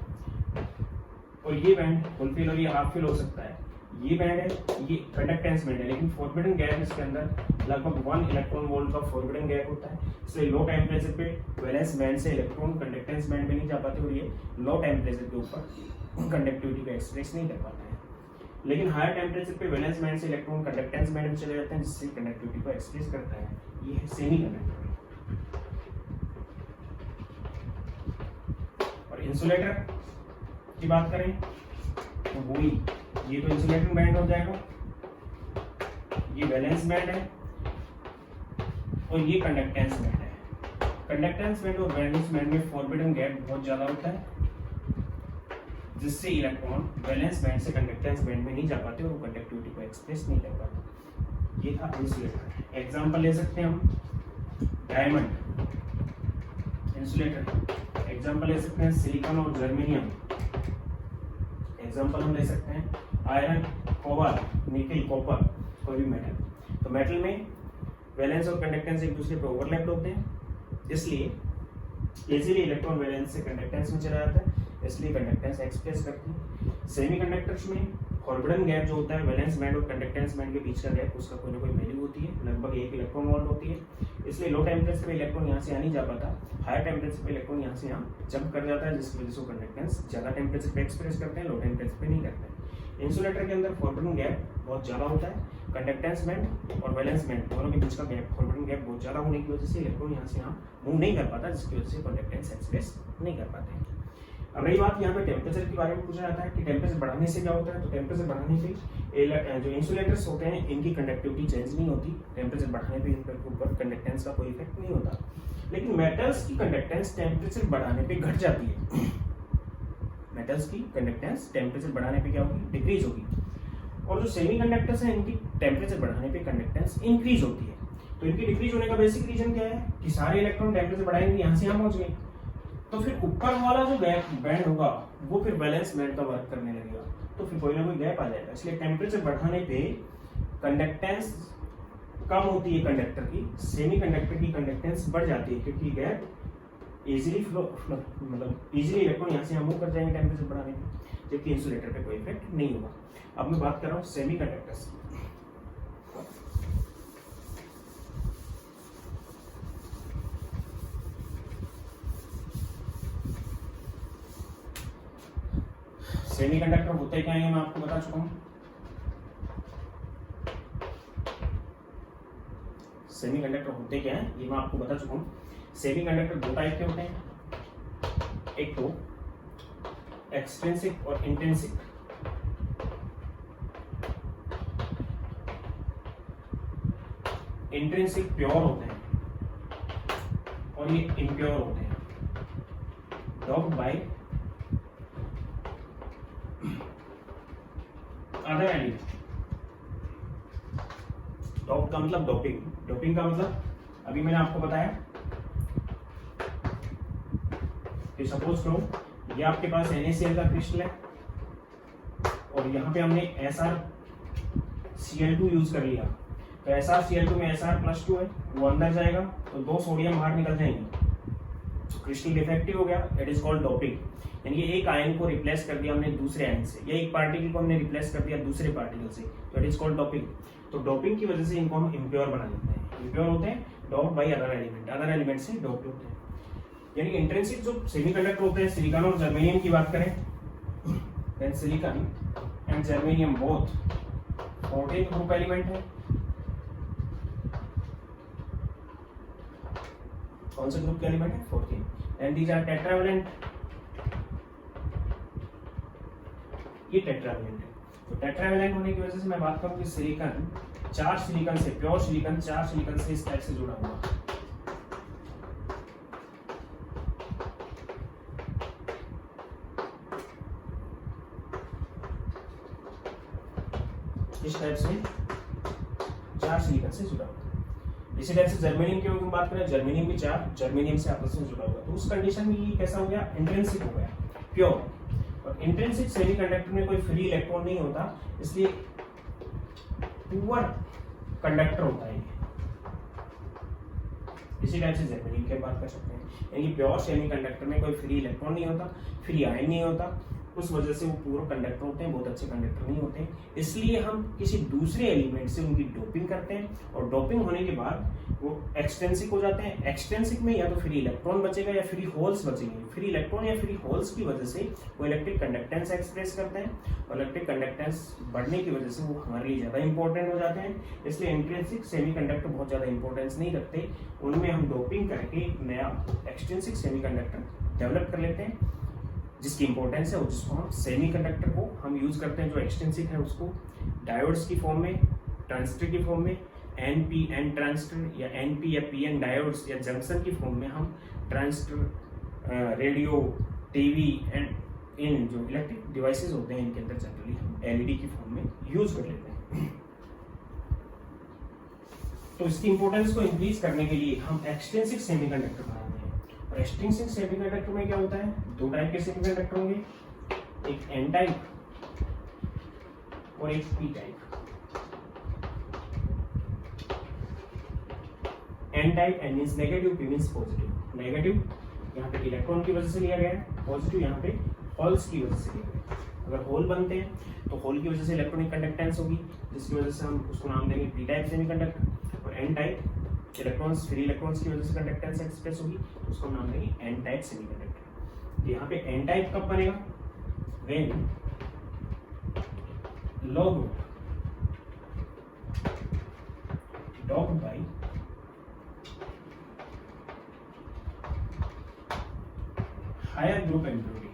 और ये बैंड फुल फिल और ये हाफ फिल हो सकता है। ये बैंड है, ये कंडक्टेंस बैंड है, लेकिन फॉरबिडन गैप इसके अंदर लगभग 1 इलेक्ट्रॉन वोल्ट का फॉरबिडन गैप होता है। इसलिए लो टेम्परेचर पे वैलेंस बैंड से इलेक्ट्रॉन कंडक्टेंस बैंड में नहीं जा पाते और ये लो टेम्परेचर के ऊपर कंडक्टिविटी को एक्सप्रेस नहीं कर पाते हैं। लेकिन हायर टेम्परेचर पे वैलेंस बैंड से इलेक्ट्रॉन कंडक्टेंस बैंड में चले जाते हैं जिससे कंडक्टिविटी को एक्सप्रेस करता है। ये है सेमी कंडक्टर। और इंसुलेटर की बात करें तो वही, ये तो इंसुलेटिंग बैंड हो जाएगा, ये वैलेंस बैंड है और ये कंडक्टेंस बैंड है। कंडक्टेंस बैंड और वैलेंस बैंड में फॉरबिडन गैप बहुत ज्यादा होता है जिससे इलेक्ट्रॉन वैलेंस बैंड से कंडक्टेंस बैंड में नहीं जा पाते और वो कंडक्टिविटी को एक्सप्रेस नहीं कर पाते। ये था इंसुलेटर। एग्जांपल ले सकते हैं हम डायमंड इंसुलेटर, एग्जांपल ले सकते हैं सिलिकॉन और जर्मेनियम, एग्जांपल हम ले सकते हैं आयरन, कोबाल्ट, निकल, कॉपर, कोई भी मेटल। तो मेटल में वैलेंस और कंडक्टेंस एक दूसरे पर ओवरलैप होते हैं, इसलिए इजीली इलेक्ट्रॉन वैलेंस से कंडक्टेंस में चला जाता है, इसलिए कंडक्टेंस एक्सप्रेस करती है। सेमीकंडक्टर्स में फॉरबिडन गैप जो होता है वैलेंस बैंड और कंडक्टेंस बैंड के बीच का गैप, उसका कोई ना कोई वैल्यू होती है, लगभग 1 इलेक्ट्रॉन वोल्ट होती है। इसलिए लो टेम्परेचर पे इलेक्ट्रॉन यहाँ से आ नहीं जा पाता, हायर टेम्परेचर पे इलेक्ट्रॉन यहाँ से यहाँ जंप कर जाता है, जिसकी वजह से कंडक्टेंस ज़्यादा टेम्परेचर पे एक्सप्रेस करते हैं, लो टेम्परेचर पे नहीं करते हैं। इंसुलेटर के अंदर फॉरवर्डिंग गैप बहुत ज़्यादा होता है, कंडक्टेंस बैंड और वैलेंस बैंड दोनों के बीच का गैप, फॉरवर्डिंग गैप बहुत ज़्यादा होने की वजह से इलेक्ट्रॉन यहाँ से यहाँ मूव नहीं कर पाता, जिसकी वजह से कंडक्टेंस एक्सप्रेस नहीं कर पाते हैं। अब रही बात यहाँ पे टेम्परेचर के बारे में पूछा जाता है कि टेम्परेचर बढ़ाने से क्या होता है, तो टेम्परेचर बढ़ाने से जो इंसुलेटर्स होते हैं इनकी कंडक्टिविटी चेंज नहीं होती, टेम्परेचर बढ़ाने पे इनके ऊपर कंडक्टेंस का कोई इफेक्ट नहीं होता। लेकिन मेटल्स की कंडक्टेंस टेम्परेचर बढ़ाने पे घट जाती है, मेटल्स की कंडक्टेंस टेम्परेचर बढ़ाने पे क्या होगी, डिक्रीज होगी। और जो सेमीकंडक्टर्स हैं इनकी टेम्परेचर बढ़ाने पे कंडक्टेंस इंक्रीज होती है। तो इनकी डिक्रीज होने का बेसिक रीजन क्या है कि सारे इलेक्ट्रॉन टेम्परेचर बढ़ाएंगे, यहाँ से यहाँ पहुंच गए, तो फिर ऊपर वाला जो बैंड होगा वो फिर वैलेंस बैंड का वर्क करने लगेगा, तो फिर कोई ना कोई गैप आ जाएगा। इसलिए टेम्परेचर बढ़ाने पे कंडक्टेंस कम होती है कंडक्टर की, सेमीकंडक्टर की कंडक्टेंस बढ़ जाती है, क्योंकि गैप इजीली फ्लो मतलब इजीली इलेक्ट्रॉन यहाँ से यहाँ मूव कर जाएंगे टेम्परेचर बढ़ाने पे, जबकि इंसुलेटर पे कोई इफेक्ट नहीं होगा। अब मैं बात कर रहा हूँ सेमीकंडक्टर्स की। सेमीकंडक्टर होते क्या है मैं आपको बता चुका हूं। सेमीकंडक्टर होते क्या है ये मैं आपको बता चुका हूं। सेमीकंडक्टर दो टाइप के होते हैं, एक तो एक्सट्रिंसिक और इंट्रिंसिक। इंट्रिंसिक प्योर होते हैं और ये इम्प्योर होते हैं, डॉप्ड बाय अदर एलिमेंट। डॉप का मतलब डोपिंग, डोपिंग का मतलब अभी मैंने आपको बताया कि सपोज करो ये आपके पास NaCl का क्रिस्टल है और यहाँ पे हमने SrCl2 यूज कर लिया, तो SrCl2 में Sr+2 है, वो अंदर जाएगा तो दो सोडियम बाहर निकल जाएंगे, तो क्रिस्टल डिफेक्टिव हो गया, इट इज कॉल्ड डोपिंग। यानी एक आयन को रिप्लेस कर दिया हमने दूसरे आयन से, या एक पार्टिकल को हमने रिप्लेस कर दिया दूसरे पार्टिकल से, तो इट इज कॉल्ड डोपिंग। तो डोपिंग की वजह से इनको हम इम्प्योर बना देते हैं। इम्प्योर होते हैं doped by other element, other element से डोप्ड होते हैं। यानी इंट्रिंसिक जो सेमीकंडक्टर होते हैं, सिलिकॉन और जर्मेनियम की बात करें, then silicon and germanium both 14th group element है। कौन से ग्रुप के एलिमेंट है? 14। एंड दीज आर टेट्रावैलेंट, ये टेट्रावैलेंट है। तो टेट्रावैलेंट होने की वजह से मैं बात करूं कि सिलिकॉन 4 सिलिकॉन से, प्योर सिलिकॉन 4 सिलिकॉन से इस टाइप से जुड़ा हुआ है। इस टाइप से 4 सिलिकॉन से जुड़ा हुआ है। इसी टाइप से जर्मेनियम की बात करें, जर्मेनियम भी 4 जर्मेनियम से आपस में जुड़ा हुआ है। तो उस कंडीशन में ये कैसा हो गया? इंट्रिंसिक हो गया, प्योर। और इंट्रिंसिक सेमीकंडक्टर में कोई फ्री इलेक्ट्रॉन नहीं होता, इसलिए पुअर कंडक्टर होता है। इसी टाइप से जर्मेनियम की बात कर सकते हैं, यानी प्योर सेमीकंडक्टर में कोई फ्री इलेक्ट्रॉन नहीं होता, फ्री आयन नहीं होता, उस वजह से वो पूरा कंडक्टर होते हैं, बहुत अच्छे कंडक्टर नहीं होते। इसलिए हम किसी दूसरे एलिमेंट से उनकी डोपिंग करते हैं, और डोपिंग होने के बाद वो एक्सटेंसिक हो जाते हैं। एक्सटेंसिक में या तो फ्री इलेक्ट्रॉन बचेगा या फ्री होल्स बचेंगे। फ्री इलेक्ट्रॉन या फ्री होल्स की वजह से वो इलेक्ट्रिक कंडक्टेंस एक्सप्रेस करते हैं, और इलेक्ट्रिक कंडक्टेंस बढ़ने की वजह से वो हमारे लिए ज़्यादा इंपॉर्टेंट हो जाते हैं। इसलिए इंट्रिंसिक सेमीकंडक्टर बहुत ज़्यादा इंपॉर्टेंस नहीं रखते, उनमें हम डोपिंग करके नया एक्सटेंसिक सेमीकंडक्टर डेवलप कर लेते हैं, जिसकी इंपॉर्टेंस है, जिसको हम सेमीकंडक्टर को हम यूज करते हैं जो एक्सटेंसिक है उसको डायोड्स की फॉर्म में, ट्रांजिस्टर की फॉर्म में, NPN ट्रांजिस्टर या NP या PN डायोड्स या जंक्शन की फॉर्म में हम transistor, radio, TV and in जो इलेक्ट्रिक डिवाइसेस होते हैं इनके अंदर जनरली हम LED की फॉर्म में यूज कर लेते हैं। तो इसकी इंपॉर्टेंस को इंक्रीज करने के लिए हम एक्सटेंसिक सेमीकंडक्टर बनाते हैं। और एक्सटेंसिक सेमीकंडक्टर में क्या होता है? 2 टाइप के सेमीकंडक्टर होंगे, एक N टाइप और एक P type. N type, N means negative, P means positive. Negative यहाँ पे इलेक्ट्रॉन की वजह से लिया गया है, पॉजिटिव यहाँ पे होल्स की वजह से लिया गया है। अगर होल बनते हैं तो होल की वजह से इलेक्ट्रॉनिक कंडक्टेंस होगी, जिसकी वजह से हम उसको नाम देंगे P टाइप सेमीकंडक्टर। और N type electrons, free electrons की वजह से कंडक्टेंस एक्सप्रेस होगी, तो उसको नाम देंगे N टाइप सेमीकंडक्टर। तो यहाँ पे N टाइप कब बनेगा? When low group doped by higher group impurity.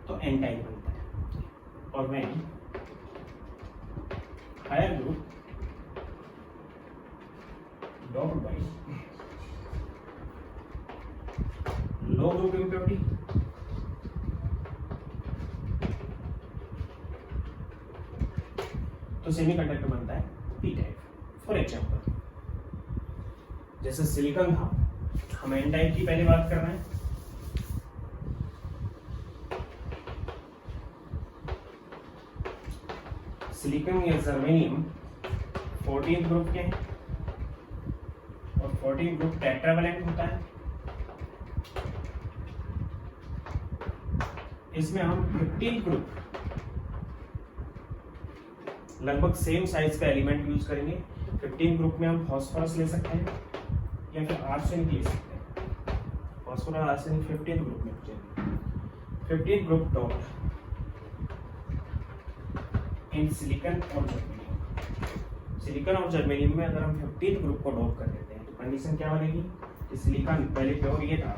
तो एन टाइप बनता है। और when higher group doped by low group impurity, तो सेमीकंडक्टर बनता है पी टाइप। फॉर एग्जांपल जैसे सिलिकॉन था, हम एन टाइप की पहले बात कर रहे हैं। सिलिकॉन या जर्मेनियम 14 ग्रुप के हैं और 14 ग्रुप टेट्रावैलेंट होता है। इसमें हम 15 ग्रुप लगभग सेम साइज का एलिमेंट यूज करेंगे। 15 ग्रुप में हम फॉस्फोरस ले सकते हैं या फिर आर्सेनिक ले सकते हैं। फॉस्फोरस आर्सेनिक 15 ग्रुप में बचेंगे। 15 ग्रुप डॉक्ड इन सिलिकॉन और जर्मेनियम। सिलिकॉन और जर्मेनियम में अगर हम 15 ग्रुप को डॉप कर देते हैं तो कंडीशन क्या बनेगी कि सिलिकॉन पहले प्योर ये था,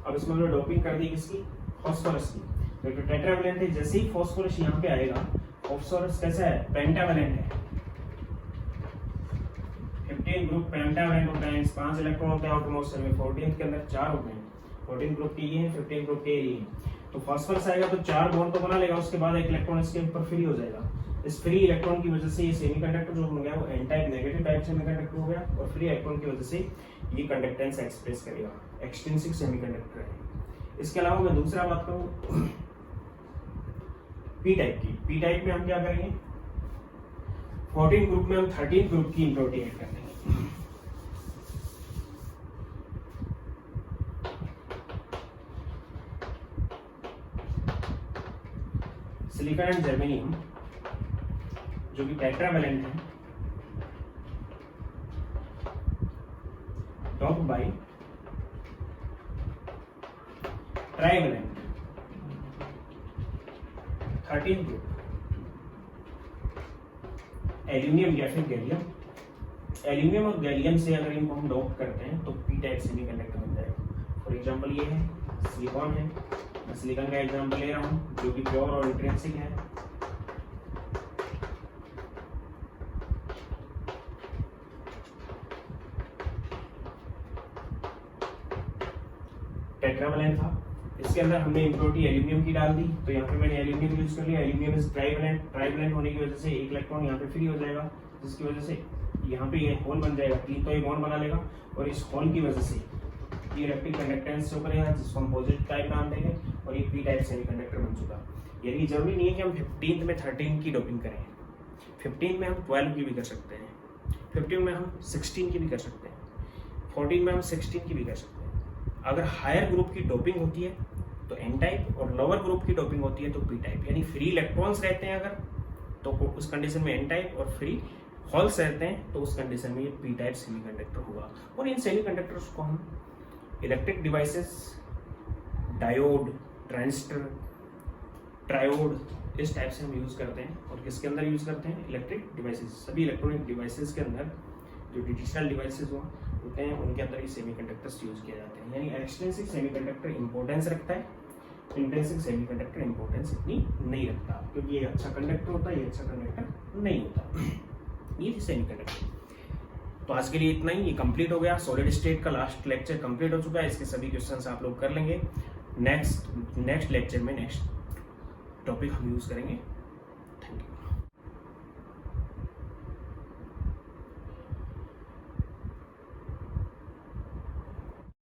अब इसमें हमने डोपिंग कर दी किसकी, फॉस्फोरस की। तो टेट्रावैलेंट है, जैसे ही फॉस्फोरस यहाँ पे आएगा, फॉस्फोरस कैसा है, पेंटावैलेंट है। 15 ग्रुप पेंटावैलेंट होता है, 5 इलेक्ट्रॉन होते हैं आउटरमोस्ट में, 14 के अंदर 4 होते हैं। 14 ग्रुप के ये हैं, 15 ग्रुप के ये हैं। तो फॉस्फोरस आएगा तो 4 बॉन्ड तो बना लेगा, उसके बाद एक इलेक्ट्रॉन इसके ऊपर फ्री हो जाएगा। इस फ्री इलेक्ट्रॉन की वजह से ये सेमीकंडक्टर जो हो गया वो N type negative type semiconductor हो गया, और फ्री इलेक्ट्रॉन की वजह से ये कंडक्टेंस एक्सप्रेस करेगा। एक्सट्रिंसिक सेमीकंडक्टर है। इसके अलावा मैं दूसरा बात करूं पी टाइप की। पी टाइप में हम क्या करेंगे, 14 ग्रुप में हम 13 ग्रुप की इम्प्योरिटी ऐड कर देंगे। सिलिकॉन एंड जर्मेनियम जो कि टेट्रावैलेंट है, docked bye trivalent 13 group aluminium या फिर गैलियम। एल्यूमिनियम और गैलियम से अगर इनको हम डॉप करते हैं तो पी टाइप सेमीकंडक्टर बन जाएगा। फॉर एग्जांपल ये है सिलिकॉन है, मैं सिलिकॉन का एग्जांपल ले रहा हूँ जो कि प्योर और इंट्रिंसिक है। टेट्रावैलेंट था, इसके अंदर हमने इम्प्योरिटी एल्यूमिनियम की डाल दी, तो यहाँ पे मैंने एल्यूमिनियम यूज कर लिया। एल्यूमिनियम इज ट्राइवैलेंट, ट्राइवैलेंट होने की वजह से एक इलेक्ट्रॉन यहाँ पे फ्री हो जाएगा, जिसकी वजह से यहाँ पे ये होल बन जाएगा, 3 तो ये बॉन्ड बना लेगा, और इस होल की वजह से ये इलेक्ट्रिक कंडक्टेंस शो करेगा, जिसको हम पॉजिटिव टाइप नाम देंगे, और ये पी टाइप सेमीकंडक्टर बन चुका। यानी जरूरी नहीं है कि हम 15 में 13 की डोपिंग करें, 15 में हम 12 की भी कर सकते हैं, 15 में हम 16 की भी कर सकते हैं, 14 में हम 16 की भी कर सकते हैं। अगर हायर ग्रुप की डोपिंग होती है तो एन टाइप, और लोअर ग्रुप की डोपिंग होती है तो पी टाइप। यानी फ्री इलेक्ट्रॉन्स रहते हैं अगर, तो उस कंडीशन में एन टाइप, और फ्री होल्स रहते हैं तो उस कंडीशन में ये पी टाइप सेमीकंडक्टर होगा। और इन सेमीकंडक्टर्स को हम electric devices, diode, transistor, triode, इस टाइप से हम यूज़ करते हैं। और किसके अंदर यूज़ करते हैं, इलेक्ट्रिक डिवाइसेस। सभी इलेक्ट्रॉनिक डिवाइसेस के अंदर जो डिजिटल डिवाइसेस होते हैं उनके अंदर ये सेमीकंडक्टर्स यूज़ किए जाते हैं। यानी एक्सट्रिंसिक सेमीकंडक्टर इंपॉर्टेंस रखता है, इंट्रिंसिक सेमीकंडक्टर इंपॉर्टेंस इतनी नहीं रखता, क्योंकि ये अच्छा कंडक्टर होता है, ये अच्छा कंडक्टर नहीं होता। ये थी सेमीकंडक्टर। तो आज के लिए इतना ही, ये कंप्लीट हो गया। सॉलिड स्टेट का लास्ट लेक्चर कंप्लीट हो चुका है। इसके सभी क्वेश्चंस आप लोग कर लेंगे। नेक्स्ट लेक्चर में नेक्स्ट टॉपिक हम यूज़ करेंगे